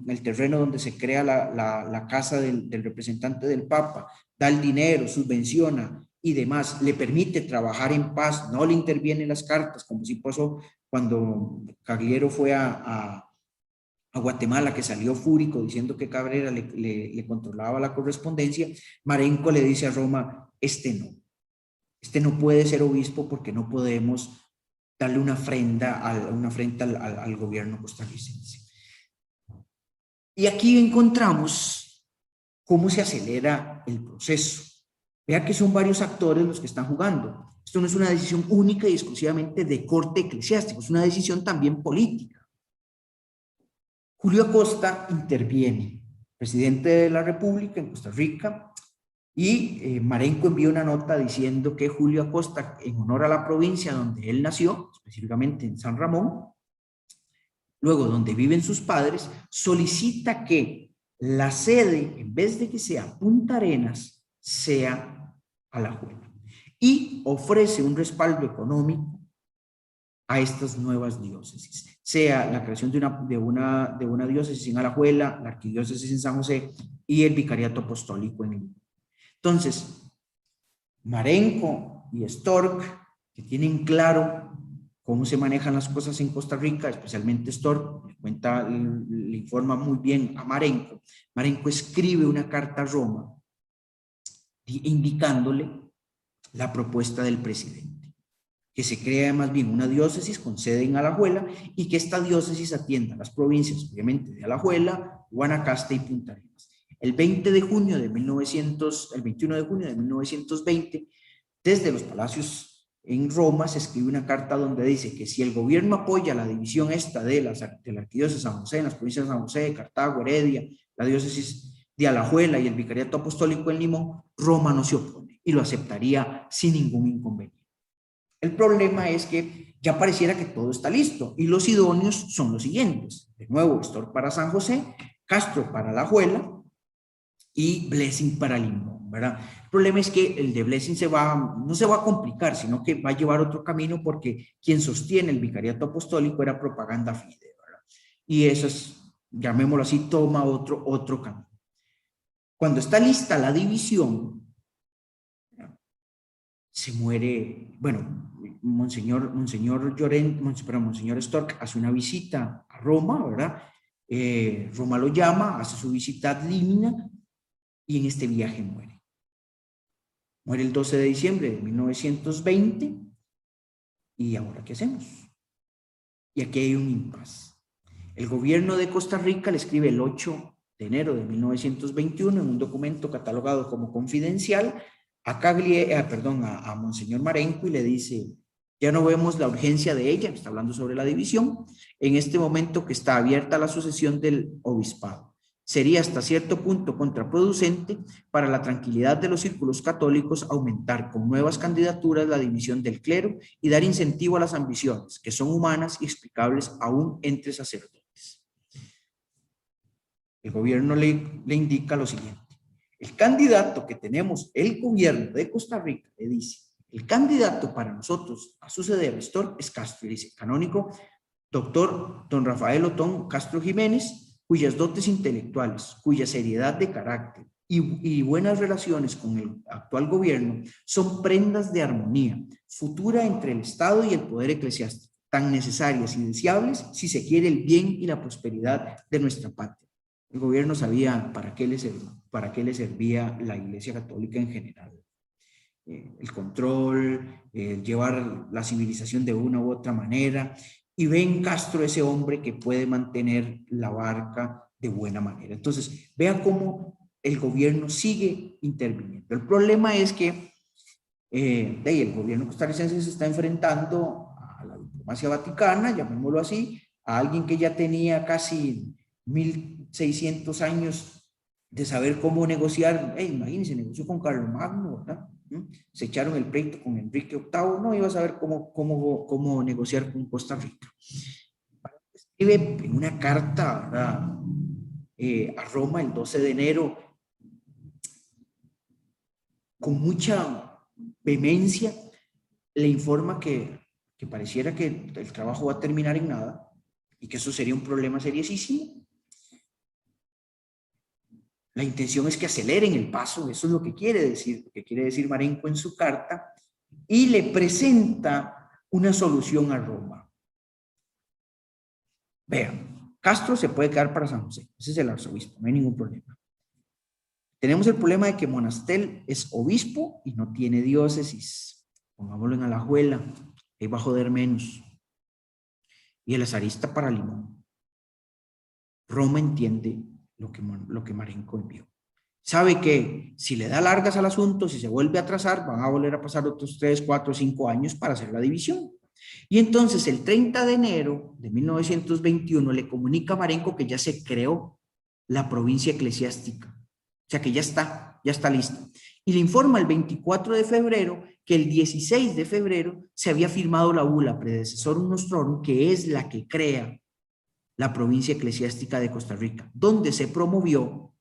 el terreno donde se crea la casa del representante del Papa, da el dinero, subvenciona y demás, le permite trabajar en paz, no le interviene en las cartas, como sí pasó cuando Cagliero fue a Guatemala, que salió fúrico diciendo que Cabrera le controlaba la correspondencia. Marenco le dice a Roma: este no puede ser obispo porque no podemos darle una afrenta al gobierno costarricense. Y aquí encontramos cómo se acelera el proceso. Vea que son varios actores los que están jugando. Esto no es una decisión única y exclusivamente de corte eclesiástico, es una decisión también política. Julio Acosta interviene, presidente de la República en Costa Rica, y Marenco envía una nota diciendo que Julio Acosta, en honor a la provincia donde él nació, específicamente en San Ramón, luego donde viven sus padres, solicita que la sede, en vez de que sea Punta Arenas, sea Alajuela, y ofrece un respaldo económico a estas nuevas diócesis, sea la creación de una diócesis en Alajuela, la arquidiócesis en San José y el vicariato apostólico en Limón. Entonces, Marenco y Stork, que tienen claro cómo se manejan las cosas en Costa Rica, especialmente Stork, le informa muy bien a Marenco. Marenco escribe una carta a Roma indicándole la propuesta del presidente, que se crea más bien una diócesis con sede en Alajuela y que esta diócesis atienda a las provincias, obviamente, de Alajuela, Guanacaste y Punta Arenas. El 21 de junio de 1920, desde los palacios en Roma, se escribe una carta donde dice que si el gobierno apoya la división esta de la arquidiócesis de San José, en las provincias de San José, Cartago, Heredia, la diócesis de Alajuela y el vicariato apostólico en Limón, Roma no se opone y lo aceptaría sin ningún inconveniente. El problema es que ya pareciera que todo está listo y los idóneos son los siguientes. De nuevo, Stork para San José, Castro para Alajuela y Blessing para Limón, ¿verdad? El problema es que el de Blessing no se va a complicar, sino que va a llevar otro camino porque quien sostiene el vicariato apostólico era Propaganda Fide, ¿verdad? Y eso es, llamémoslo así, toma otro camino. Cuando está lista la división, se muere, bueno, Monseñor Stork hace una visita a Roma, ¿verdad? Roma lo llama, hace su visita ad limina y en este viaje muere. Muere el 12 de diciembre de 1920 y ¿ahora qué hacemos? Y aquí hay un impasse. El gobierno de Costa Rica le escribe el 8 de enero de 1921 en un documento catalogado como confidencial a Monseñor Marenco y le dice: ya no vemos la urgencia de ella, está hablando sobre la división, en este momento que está abierta la sucesión del obispado. Sería hasta cierto punto contraproducente para la tranquilidad de los círculos católicos aumentar con nuevas candidaturas la división del clero y dar incentivo a las ambiciones, que son humanas y explicables aún entre sacerdotes. El gobierno le indica lo siguiente: el candidato que tenemos, el gobierno de Costa Rica, le dice, el candidato para nosotros a suceder a Stork es Castro, y dice, canónigo, doctor don Rafael Otón Castro Jiménez, cuyas dotes intelectuales, cuya seriedad de carácter y buenas relaciones con el actual gobierno son prendas de armonía futura entre el Estado y el poder eclesiástico, tan necesarias y deseables si se quiere el bien y la prosperidad de nuestra patria. El gobierno sabía para qué le servía la Iglesia Católica en general. El control, llevar la civilización de una u otra manera, y ve en Castro ese hombre que puede mantener la barca de buena manera. Entonces, vea cómo el gobierno sigue interviniendo. El problema es que el gobierno costarricense se está enfrentando a la diplomacia vaticana, llamémoslo así, a alguien que ya tenía casi 1600 años de saber cómo negociar. Imagínense, negoció con Carlomagno, ¿verdad? Se echaron el pleito con Enrique VIII, no iba a saber cómo negociar con Costa Rica. Escribe en una carta, ¿verdad? A Roma el 12 de enero, con mucha vehemencia, le informa que pareciera que el trabajo va a terminar en nada y que eso sería un problema seriosísimo. La intención es que aceleren el paso, eso es lo que quiere decir Marenco en su carta, y le presenta una solución a Roma. Vean, Castro se puede quedar para San José, ese es el arzobispo, no hay ningún problema. Tenemos el problema de que Monastel es obispo y no tiene diócesis. Pongámoslo en Alajuela, ahí va a joder menos. Y el azarista para Limón. Roma entiende lo que Marenco envió. Sabe que si le da largas al asunto, si se vuelve a atrasar, van a volver a pasar otros 3, 4, 5 años para hacer la división. Y entonces el 30 de enero de 1921 le comunica a Marenco que ya se creó la provincia eclesiástica. O sea que ya está lista. Y le informa el 24 de febrero que el 16 de febrero se había firmado la bula Predecesorum Nostrorum, que es la que crea la provincia eclesiástica de Costa Rica, donde se promovió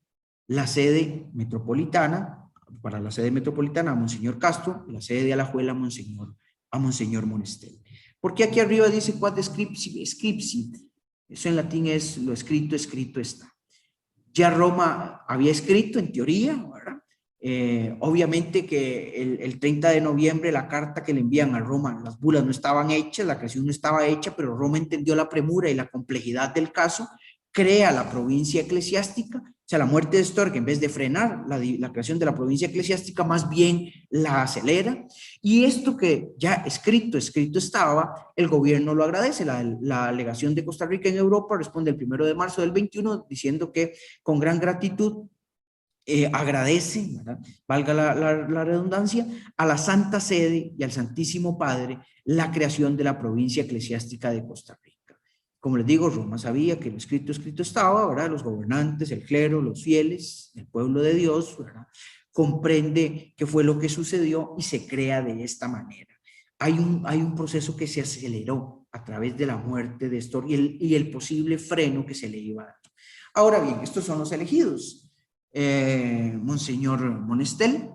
la sede metropolitana, para la sede metropolitana a Monseñor Castro, la sede de Alajuela a Monseñor Monestel. Porque aquí arriba dice quod scripsit, eso en latín es lo escrito, escrito está. Ya Roma había escrito en teoría, ¿verdad? Obviamente que el 30 de noviembre la carta que le envían a Roma, las bulas no estaban hechas, la creación no estaba hecha, pero Roma entendió la premura y la complejidad del caso, crea la provincia eclesiástica. O sea, la muerte de Stork, en vez de frenar la creación de la provincia eclesiástica, más bien la acelera. Y esto que ya escrito estaba, el gobierno lo agradece. La legación de Costa Rica en Europa responde el 1 de marzo del 21 diciendo que con gran gratitud agradece, ¿verdad? Valga la redundancia, a la Santa Sede y al Santísimo Padre la creación de la provincia eclesiástica de Costa Rica. Como les digo, Roma sabía que lo escrito estaba, ¿verdad? Los gobernantes, el clero, los fieles, el pueblo de Dios, ¿verdad? Comprende qué fue lo que sucedió y se crea de esta manera. Hay un proceso que se aceleró a través de la muerte de Stork y el posible freno que se le iba a dar. Ahora bien, estos son los elegidos. Monseñor Monestel,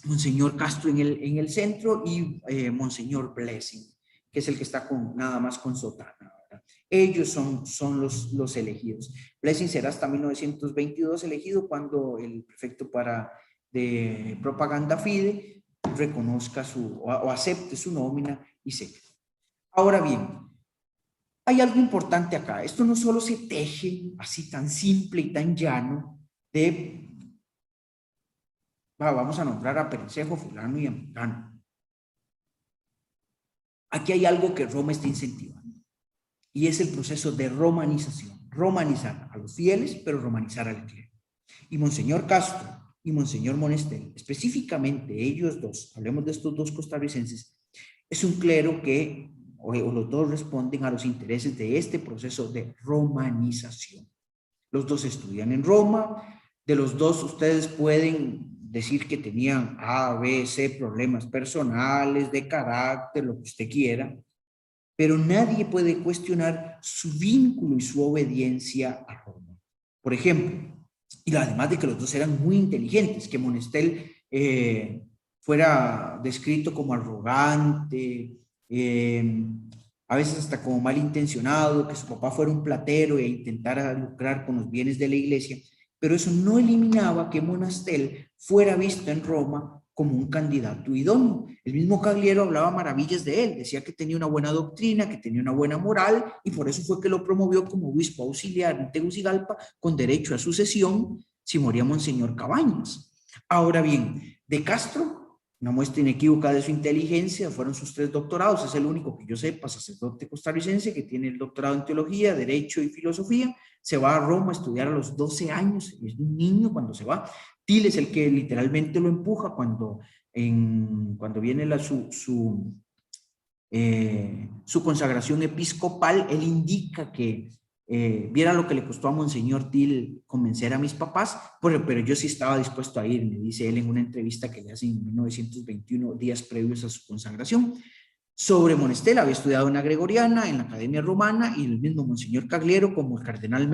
Monseñor Castro en el centro y Monseñor Blessing, que es el que está nada más con sotana, ¿verdad? Ellos son los elegidos. Blessing será hasta 1922 elegido cuando el prefecto de propaganda FIDE reconozca o acepte su nómina y seca. Ahora bien, hay algo importante acá. Esto no solo se teje así tan simple y tan llano de, vamos a nombrar a Perencejo, fulano y a Mengano. Aquí hay algo que Roma está incentivando y es el proceso de romanización. Romanizar a los fieles, pero romanizar al clero. Y Monseñor Castro y Monseñor Monestel, específicamente ellos dos, hablemos de estos dos costarricenses, es un clero que, o los dos responden a los intereses de este proceso de romanización. Los dos estudian en Roma, de los dos ustedes pueden decir que tenían A, B, C, problemas personales, de carácter, lo que usted quiera, pero nadie puede cuestionar su vínculo y su obediencia a Roma. Por ejemplo, y además de que los dos eran muy inteligentes, que Monestel fuera descrito como arrogante, a veces hasta como malintencionado, que su papá fuera un platero e intentara lucrar con los bienes de la iglesia, pero eso no eliminaba que Monestel fuera visto en Roma como un candidato idóneo. El mismo Cagliero hablaba maravillas de él, decía que tenía una buena doctrina, que tenía una buena moral, y por eso fue que lo promovió como obispo auxiliar en Tegucigalpa, con derecho a sucesión si moría Monseñor Cabañas. Ahora bien, de Castro, una muestra inequívoca de su inteligencia, fueron sus 3 doctorados, es el único que yo sepa, sacerdote costarricense, que tiene el doctorado en teología, derecho y filosofía. Se va a Roma a estudiar a los 12 años, es un niño cuando se va. Til es el que literalmente lo empuja cuando viene su consagración episcopal. Él indica que viera lo que le costó a Monseñor Til convencer a mis papás, pero yo sí estaba dispuesto a ir, me dice él en una entrevista que le hace en 1921, días previos a su consagración. Sobre Monestel, había estudiado en la Gregoriana, en la Academia Romana, y el mismo Monseñor Cagliero como el cardenal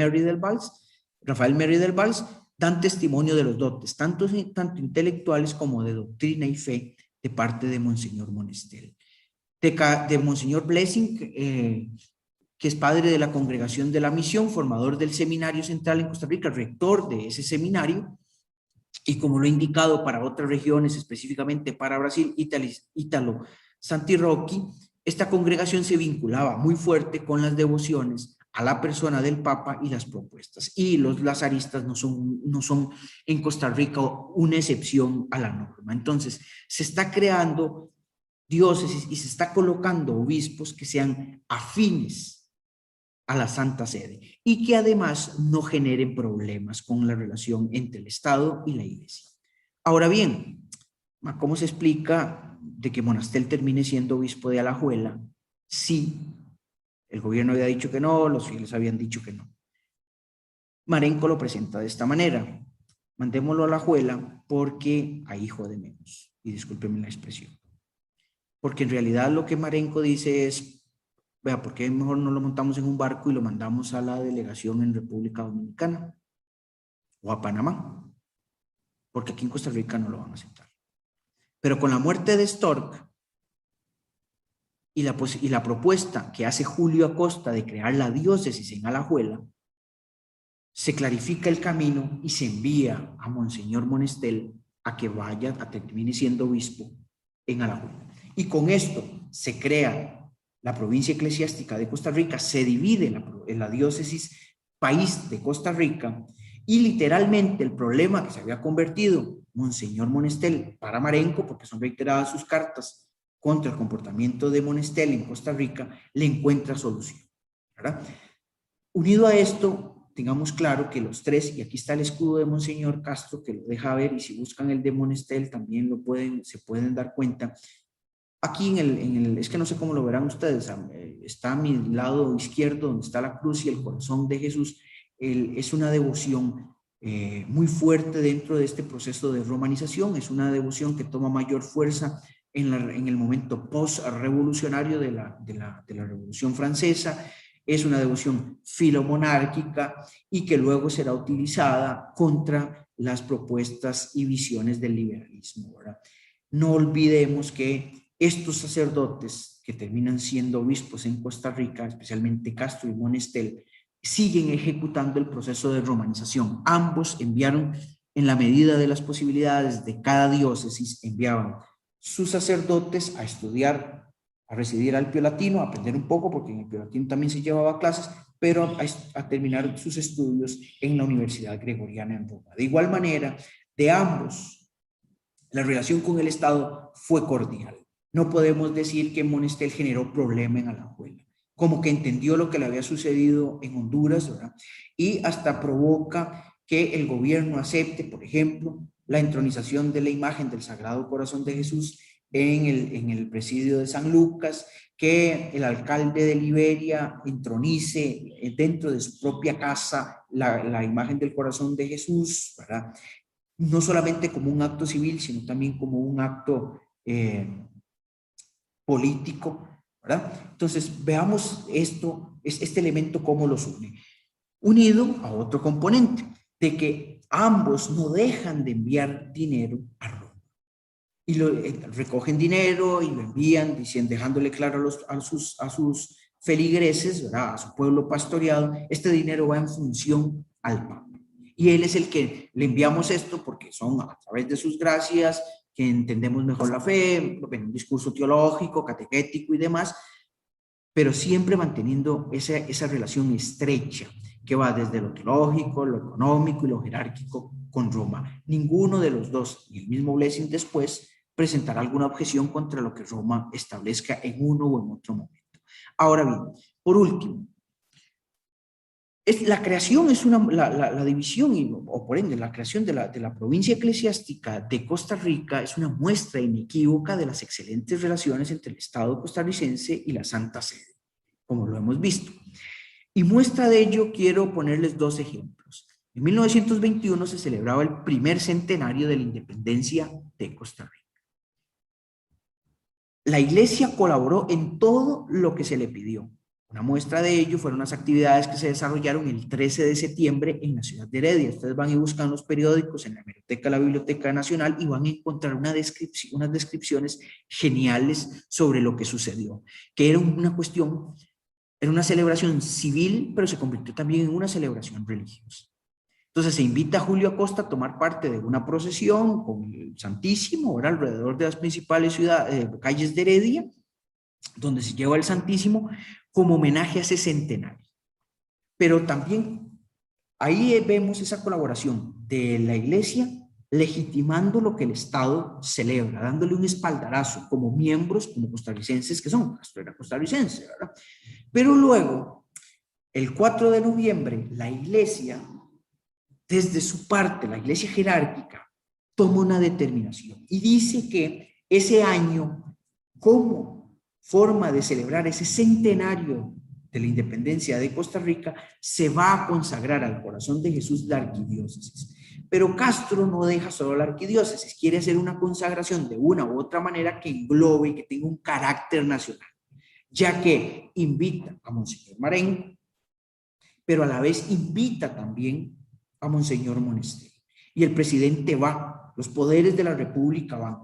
Rafael Merry del Valls, dan testimonio de los dotes, tanto intelectuales como de doctrina y fe, de parte de Monseñor Monestel. De Monseñor Blessing, que es padre de la Congregación de la Misión, formador del Seminario Central en Costa Rica, rector de ese seminario, y como lo he indicado para otras regiones, específicamente para Brasil, Ítalo Santirocchi, esta congregación se vinculaba muy fuerte con las devociones a la persona del Papa y las propuestas. Y los lazaristas no son en Costa Rica una excepción a la norma. Entonces, se está creando diócesis y se está colocando obispos que sean afines a la Santa Sede y que además no generen problemas con la relación entre el Estado y la Iglesia. Ahora bien, ¿cómo se explica de que Monestel termine siendo obispo de Alajuela si el gobierno había dicho que no, los fieles habían dicho que no? Marenco lo presenta de esta manera: mandémoslo a Alajuela porque hay hijo de menos, y discúlpenme la expresión, porque en realidad lo que Marenco dice es, vea, ¿por qué mejor no lo montamos en un barco y lo mandamos a la delegación en República Dominicana o a Panamá? Porque aquí en Costa Rica no lo van a aceptar. Pero con la muerte de Stork y la propuesta que hace Julio Acosta de crear la diócesis en Alajuela, se clarifica el camino y se envía a Monseñor Monestel a que vaya, a que termine siendo obispo en Alajuela. Y con esto se crea la provincia eclesiástica de Costa Rica, se divide en la diócesis país de Costa Rica, y literalmente el problema que se había convertido Monseñor Monestel para Marenco, porque son reiteradas sus cartas contra el comportamiento de Monestel en Costa Rica, le encuentra solución, ¿verdad? Unido a esto, tengamos claro que los 3, y aquí está el escudo de Monseñor Castro que lo deja ver, y si buscan el de Monestel también se pueden dar cuenta. Aquí es que no sé cómo lo verán ustedes, está a mi lado izquierdo donde está la cruz y el corazón de Jesús. Es una devoción muy fuerte dentro de este proceso de romanización, es una devoción que toma mayor fuerza en el momento post-revolucionario de la Revolución Francesa. Es una devoción filomonárquica y que luego será utilizada contra las propuestas y visiones del liberalismo, ¿verdad? No olvidemos que estos sacerdotes que terminan siendo obispos en Costa Rica, especialmente Castro y Monestel, siguen ejecutando el proceso de romanización. Ambos enviaron, en la medida de las posibilidades de cada diócesis, enviaban sus sacerdotes a estudiar a residir al Pio Latino, a aprender un poco, porque en el Pio Latino también se llevaba clases, pero a terminar sus estudios en la Universidad Gregoriana en Roma. De igual manera, de ambos, la relación con el Estado fue cordial. No podemos decir que Monestel generó problema en Alajuela, como que entendió lo que le había sucedido en Honduras, ¿verdad? Y hasta provoca que el gobierno acepte, por ejemplo, la entronización de la imagen del Sagrado Corazón de Jesús en el presidio de San Lucas, que el alcalde de Liberia entronice dentro de su propia casa la imagen del Corazón de Jesús, ¿verdad? No solamente como un acto civil, sino también como un acto político, ¿verdad? Entonces, veamos este elemento cómo los une. Unido a otro componente, de que ambos no dejan de enviar dinero a Roma. Y recogen dinero y lo envían, dejándole claro a sus feligreses, ¿verdad? A su pueblo pastoreado, este dinero va en función al Papa. Y él es el que le enviamos esto porque son a través de sus gracias que entendemos mejor la fe, un discurso teológico, catequético y demás, pero siempre manteniendo esa relación estrecha que va desde lo teológico, lo económico y lo jerárquico con Roma. Ninguno de los dos, y el mismo Blessing después, presentará alguna objeción contra lo que Roma establezca en uno o en otro momento. Ahora bien, por último, la creación es la división, o por ende la creación de la provincia eclesiástica de Costa Rica es una muestra inequívoca de las excelentes relaciones entre el Estado costarricense y la Santa Sede, como lo hemos visto. Y muestra de ello quiero ponerles dos ejemplos. En 1921 se celebraba el primer centenario de la independencia de Costa Rica. La Iglesia colaboró en todo lo que se le pidió. Una muestra de ello fueron las actividades que se desarrollaron el 13 de septiembre en la ciudad de Heredia. Ustedes van y buscan los periódicos en la hemeroteca de la Biblioteca Nacional y van a encontrar unas descripciones geniales sobre lo que sucedió, que era una cuestión, era una celebración civil, pero se convirtió también en una celebración religiosa. Entonces se invita a Julio Acosta a tomar parte de una procesión con el Santísimo, ¿verdad? Alrededor de las principales calles de Heredia, donde se lleva el Santísimo como homenaje a ese centenario. Pero también ahí vemos esa colaboración de la Iglesia legitimando lo que el Estado celebra, dándole un espaldarazo como miembros, como costarricenses que son. Castro era costarricense, ¿verdad? Pero luego, el 4 de noviembre, la Iglesia, desde su parte, la Iglesia jerárquica, toma una determinación y dice que ese año, como forma de celebrar ese centenario de la independencia de Costa Rica, se va a consagrar al Corazón de Jesús la arquidiócesis. Pero Castro no deja solo la arquidiócesis, quiere hacer una consagración de una u otra manera que englobe y que tenga un carácter nacional, ya que invita a Monseñor Marenco, pero a la vez invita también a Monseñor Monestel. Y el presidente va, los poderes de la República van.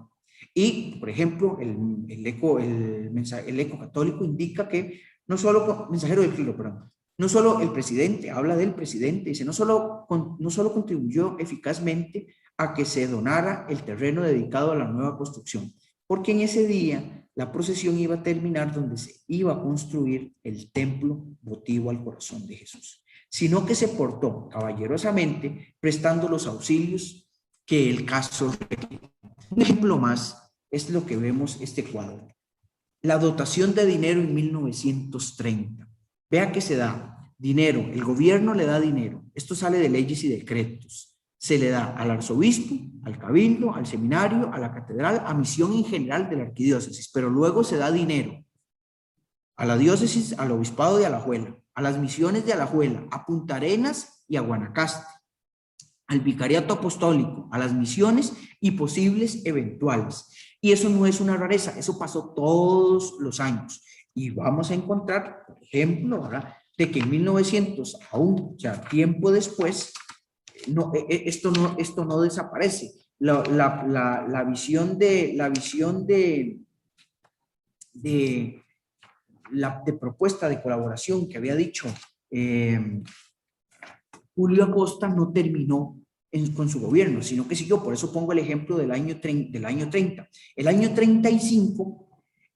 Y, por ejemplo, el eco católico indica que no solo, mensajero del clero, perdón, no solo el presidente, habla del presidente, dice, no solo contribuyó eficazmente a que se donara el terreno dedicado a la nueva construcción, porque en ese día la procesión iba a terminar donde se iba a construir el templo votivo al Corazón de Jesús, sino que se portó caballerosamente prestando los auxilios que el caso requería. Un ejemplo más es lo que vemos este cuadro. La dotación de dinero en 1930. Vea que se da dinero, el gobierno le da dinero, esto sale de leyes y decretos, se le da al arzobispo, al cabildo, al seminario, a la catedral, a misión en general de la arquidiócesis, pero luego se da dinero a la diócesis, al obispado de Alajuela, a las misiones de Alajuela, a Punta Arenas y a Guanacaste, al vicariato apostólico, a las misiones y posibles eventuales. Y eso no es una rareza, eso pasó todos los años. Y vamos a encontrar, por ejemplo, ¿verdad?, de que en 1900, aún ya tiempo después, esto no desaparece. La visión de propuesta de colaboración que había dicho Julio Acosta no terminó con su gobierno, sino que siguió. Por eso pongo el ejemplo del año 30. El año 35,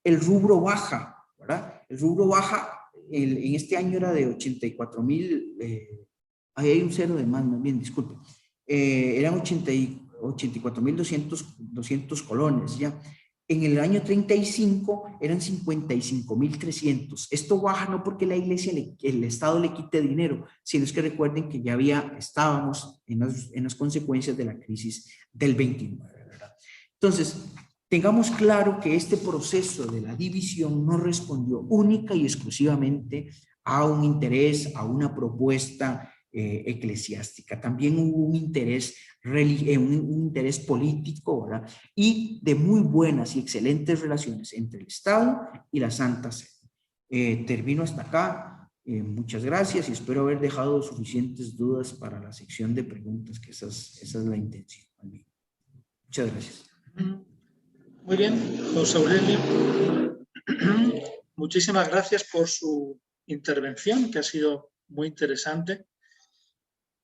el rubro baja, ¿verdad? El rubro baja, en este año era de 84,000, ahí hay un cero de más bien, disculpe. Eran 84,200 colones, ¿ya? En el año 35 eran 55,300. Esto baja no porque la iglesia, el Estado le quite dinero, sino es que recuerden que ya estábamos en las consecuencias de la crisis del 29, ¿verdad? Entonces, tengamos claro que este proceso de la división no respondió única y exclusivamente a un interés, a una propuesta eclesiástica. También hubo un interés político, ¿verdad? Y de muy buenas y excelentes relaciones entre el Estado y la Santa Sede. Termino hasta acá. Muchas gracias y espero haber dejado suficientes dudas para la sección de preguntas, que esa es la intención. Muchas gracias. Muy bien, José Aurelio. Muchísimas gracias por su intervención, que ha sido muy interesante.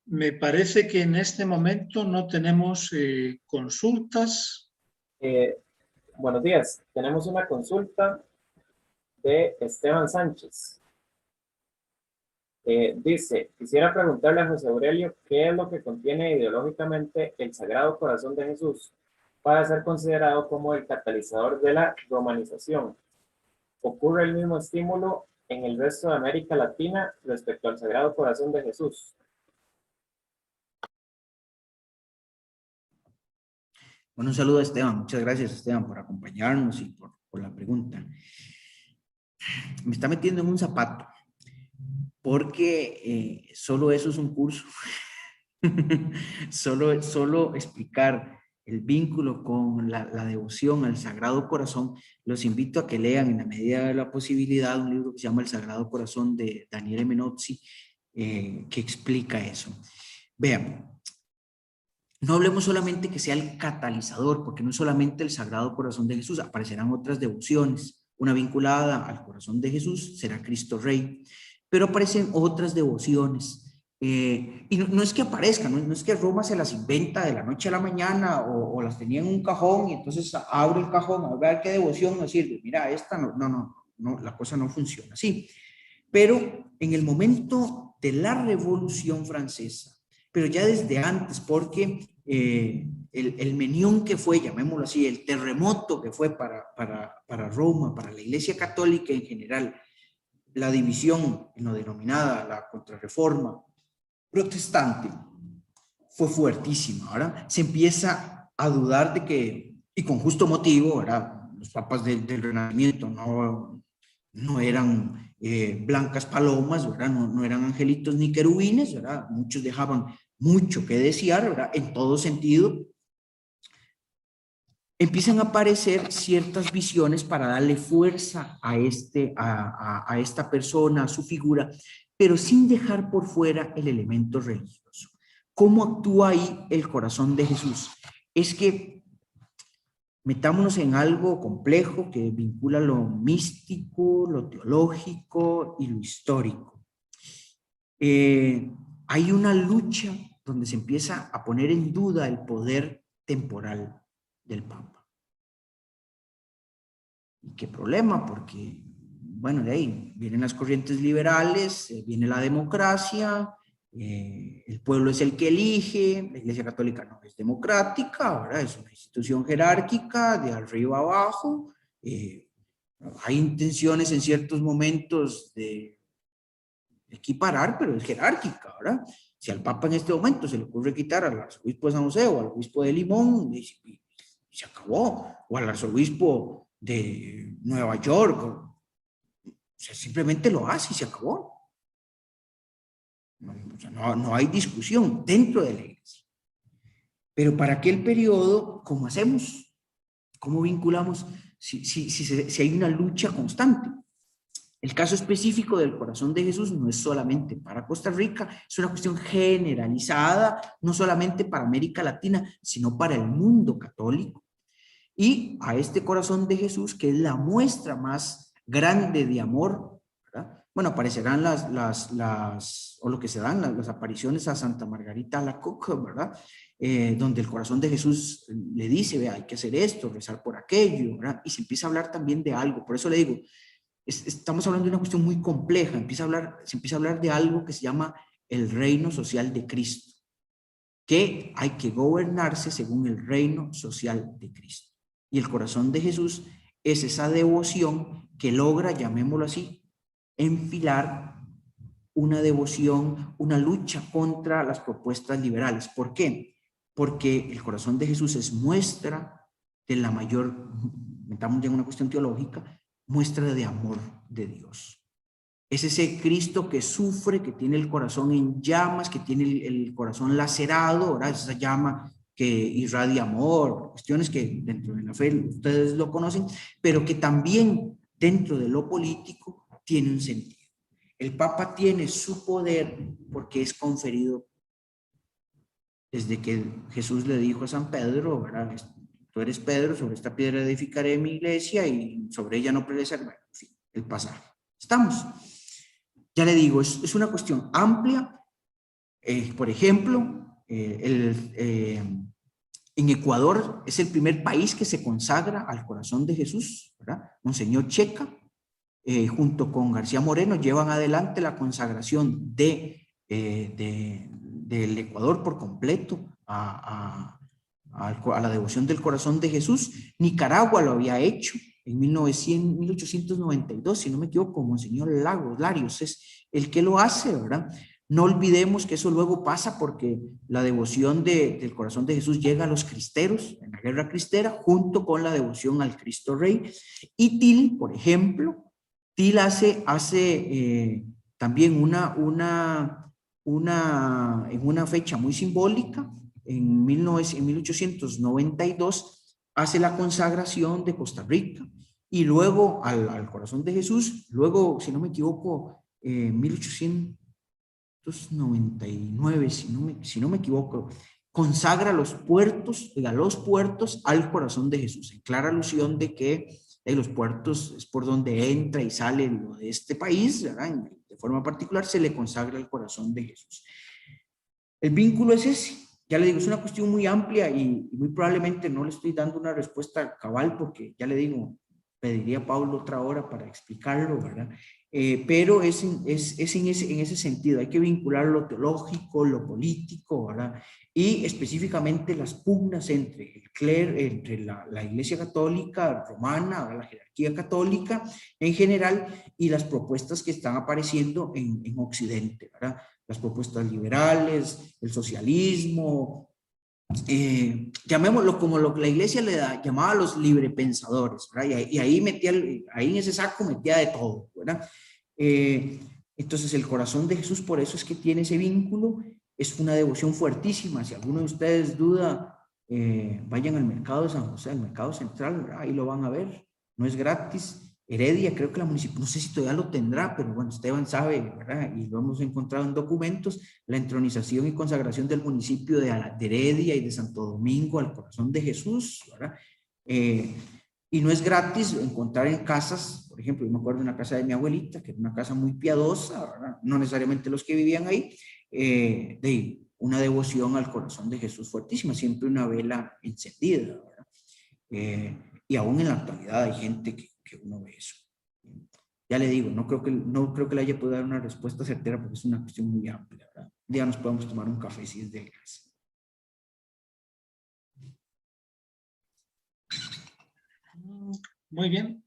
Me parece que en este momento no tenemos consultas. Buenos días. Tenemos una consulta de Esteban Sánchez. Dice, quisiera preguntarle a José Aurelio qué es lo que contiene ideológicamente el Sagrado Corazón de Jesús para ser considerado como el catalizador de la romanización. ¿Ocurre el mismo estímulo en el resto de América Latina respecto al Sagrado Corazón de Jesús? Bueno, un saludo a Esteban. Muchas gracias, Esteban, por acompañarnos y por la pregunta. Me está metiendo en un zapato, porque solo eso es un curso. solo explicar el vínculo con la devoción al Sagrado Corazón. Los invito a que lean en la medida de la posibilidad un libro que se llama El Sagrado Corazón de Daniele Menozzi, que explica eso. Vean, no hablemos solamente que sea el catalizador, porque no es solamente el Sagrado Corazón de Jesús, aparecerán otras devociones. Una vinculada al corazón de Jesús será Cristo Rey, pero aparecen otras devociones. Y no es que aparezcan, no es que Roma se las inventa de la noche a la mañana o las tenía en un cajón y entonces abre el cajón a ver qué devoción nos sirve. Mira, esta no, la cosa no funciona así. Pero en el momento de la Revolución Francesa, pero ya desde antes, porque el menión que fue, llamémoslo así, el terremoto que fue para Roma, para la Iglesia Católica en general, la división en lo denominada la Contrarreforma protestante fue fuertísima. Ahora se empieza a dudar de que, y con justo motivo, ¿verdad? Los papas del Renacimiento no eran blancas palomas, ¿verdad? No eran angelitos ni querubines, ¿verdad? Muchos dejaban mucho que desear, ¿verdad? En todo sentido. Empiezan a aparecer ciertas visiones para darle fuerza a esta persona, a su figura, pero sin dejar por fuera el elemento religioso. ¿Cómo actúa ahí el corazón de Jesús? Es que metámonos en algo complejo que vincula lo místico, lo teológico y lo histórico. Hay una lucha donde se empieza a poner en duda el poder temporal del Papa. ¿Y qué problema? Porque, bueno, de ahí vienen las corrientes liberales, viene la democracia, el pueblo es el que elige, la Iglesia Católica no es democrática, ¿verdad? Es una institución jerárquica de arriba abajo, hay intenciones en ciertos momentos de equiparar, pero es jerárquica, ¿verdad? Si al Papa en este momento se le ocurre quitar al arzobispo de San José o al obispo de Limón, y se acabó, o al arzobispo de Nueva York, o sea, simplemente lo hace y se acabó. No hay discusión dentro de la iglesia. Pero para aquel periodo, ¿cómo hacemos? ¿Cómo vinculamos? Si hay una lucha constante. El caso específico del corazón de Jesús no es solamente para Costa Rica, es una cuestión generalizada, no solamente para América Latina, sino para el mundo católico. Y a este corazón de Jesús, que es la muestra más grande de amor, ¿verdad? bueno, aparecerán o lo que se dan, las apariciones a Santa Margarita Alacoque, ¿verdad? Donde el corazón de Jesús le dice, vea, hay que hacer esto, rezar por aquello, ¿verdad? Y se empieza a hablar también de algo. Por eso le digo, estamos hablando de una cuestión muy compleja. Se empieza a hablar de algo que se llama el reino social de Cristo, que hay que gobernarse según el reino social de Cristo. Y el corazón de Jesús es esa devoción que logra, llamémoslo así, enfilar una devoción, una lucha contra las propuestas liberales. ¿Por qué? Porque el corazón de Jesús es muestra de la mayor, estamos ya en una cuestión teológica, muestra de amor de Dios. Es ese Cristo que sufre, que tiene el corazón en llamas, que tiene el corazón lacerado, ¿verdad? Esa llama que irradia amor, cuestiones que dentro de la fe ustedes lo conocen, pero que también dentro de lo político tiene un sentido. El Papa tiene su poder porque es conferido desde que Jesús le dijo a San Pedro, ¿verdad? Tú eres Pedro, sobre esta piedra edificaré mi iglesia y sobre ella no prevaleceré. Bueno, en fin, el pasaje. ¿Estamos? Ya le digo, es una cuestión amplia. Por ejemplo, en Ecuador es el primer país que se consagra al corazón de Jesús, ¿verdad? Monseñor Checa, junto con García Moreno, llevan adelante la consagración del Ecuador por completo a la devoción del corazón de Jesús. Nicaragua lo había hecho en 1892, si no me equivoco, Monseñor Larios es el que lo hace, ¿verdad? No olvidemos que eso luego pasa porque la devoción del corazón de Jesús llega a los cristeros en la guerra cristera junto con la devoción al Cristo Rey. Y TIL, por ejemplo, TIL hace también en una fecha muy simbólica, en 1892, hace la consagración de Costa Rica y luego al corazón de Jesús, luego, si no me equivoco, 1899, si no me equivoco, consagra los puertos al corazón de Jesús, en clara alusión de que los puertos es por donde entra y sale lo de este país, ¿verdad? De forma particular se le consagra el corazón de Jesús. El vínculo es ese. Ya le digo, es una cuestión muy amplia y muy probablemente no le estoy dando una respuesta cabal porque, ya le digo, pediría a Pablo otra hora para explicarlo, ¿verdad? Pero es en ese sentido, hay que vincular lo teológico, lo político, ¿verdad? Y específicamente las pugnas entre el clero, entre la Iglesia Católica Romana, la jerarquía católica en general, y las propuestas que están apareciendo en Occidente, ¿verdad? Las propuestas liberales, el socialismo, llamémoslo como lo que la iglesia llamaba a los librepensadores, ¿verdad? Y ahí en ese saco metía de todo, ¿verdad? Entonces el corazón de Jesús, por eso es que tiene ese vínculo, es una devoción fuertísima. Si alguno de ustedes duda, vayan al mercado de San José, al mercado central, ¿verdad? Ahí lo van a ver, no es gratis. Heredia, creo que la municipalidad, no sé si todavía lo tendrá, pero bueno, Esteban sabe, ¿verdad? Y lo hemos encontrado en documentos, la entronización y consagración del municipio de Heredia y de Santo Domingo al corazón de Jesús, ¿verdad? Y no es gratis encontrar en casas, por ejemplo, yo me acuerdo de una casa de mi abuelita, que era una casa muy piadosa, ¿verdad? No necesariamente los que vivían ahí, de una devoción al corazón de Jesús fuertísima, siempre una vela encendida, ¿verdad? Y aún en la actualidad hay gente que uno ve eso. Ya le digo, no creo que le haya podido dar una respuesta certera porque es una cuestión muy amplia, ¿verdad? Un día nos podemos tomar un café si es del caso. Muy bien.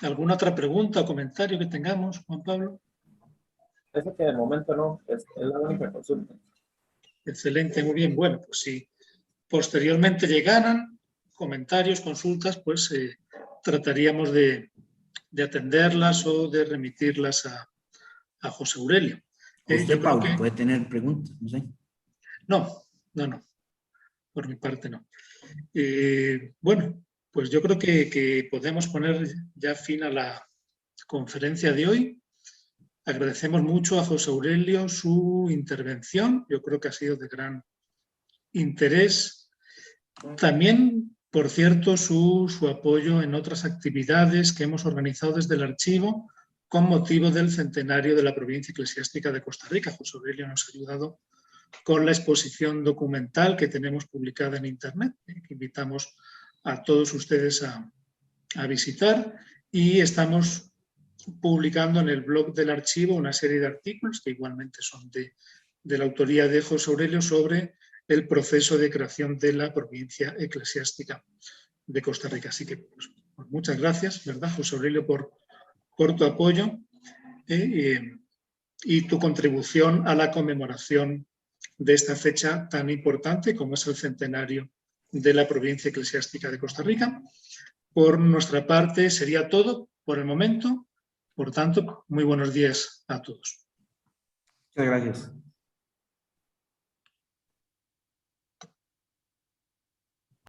¿Alguna otra pregunta o comentario que tengamos, Juan Pablo? Eso que de momento no, es la única consulta. Excelente, muy bien. Bueno, pues si posteriormente llegaran comentarios, consultas, pues trataríamos de atenderlas o de remitirlas a José Aurelio. Usted, Pablo, puede tener preguntas, no sé. No, por mi parte no. Bueno, pues yo creo que podemos poner ya fin a la conferencia de hoy. Agradecemos mucho a José Aurelio su intervención, yo creo que ha sido de gran interés. También, por cierto, su apoyo en otras actividades que hemos organizado desde el archivo, con motivo del centenario de la provincia eclesiástica de Costa Rica. José Aurelio nos ha ayudado con la exposición documental que tenemos publicada en Internet, que invitamos a todos ustedes a visitar, y estamos publicando en el blog del archivo una serie de artículos que igualmente son de la autoría de José Aurelio sobre el proceso de creación de la provincia eclesiástica de Costa Rica. Así que pues, muchas gracias, ¿verdad, José Aurelio, por tu apoyo y tu contribución a la conmemoración de esta fecha tan importante como es el centenario de la provincia eclesiástica de Costa Rica. Por nuestra parte sería todo por el momento. Por tanto, muy buenos días a todos. Muchas gracias.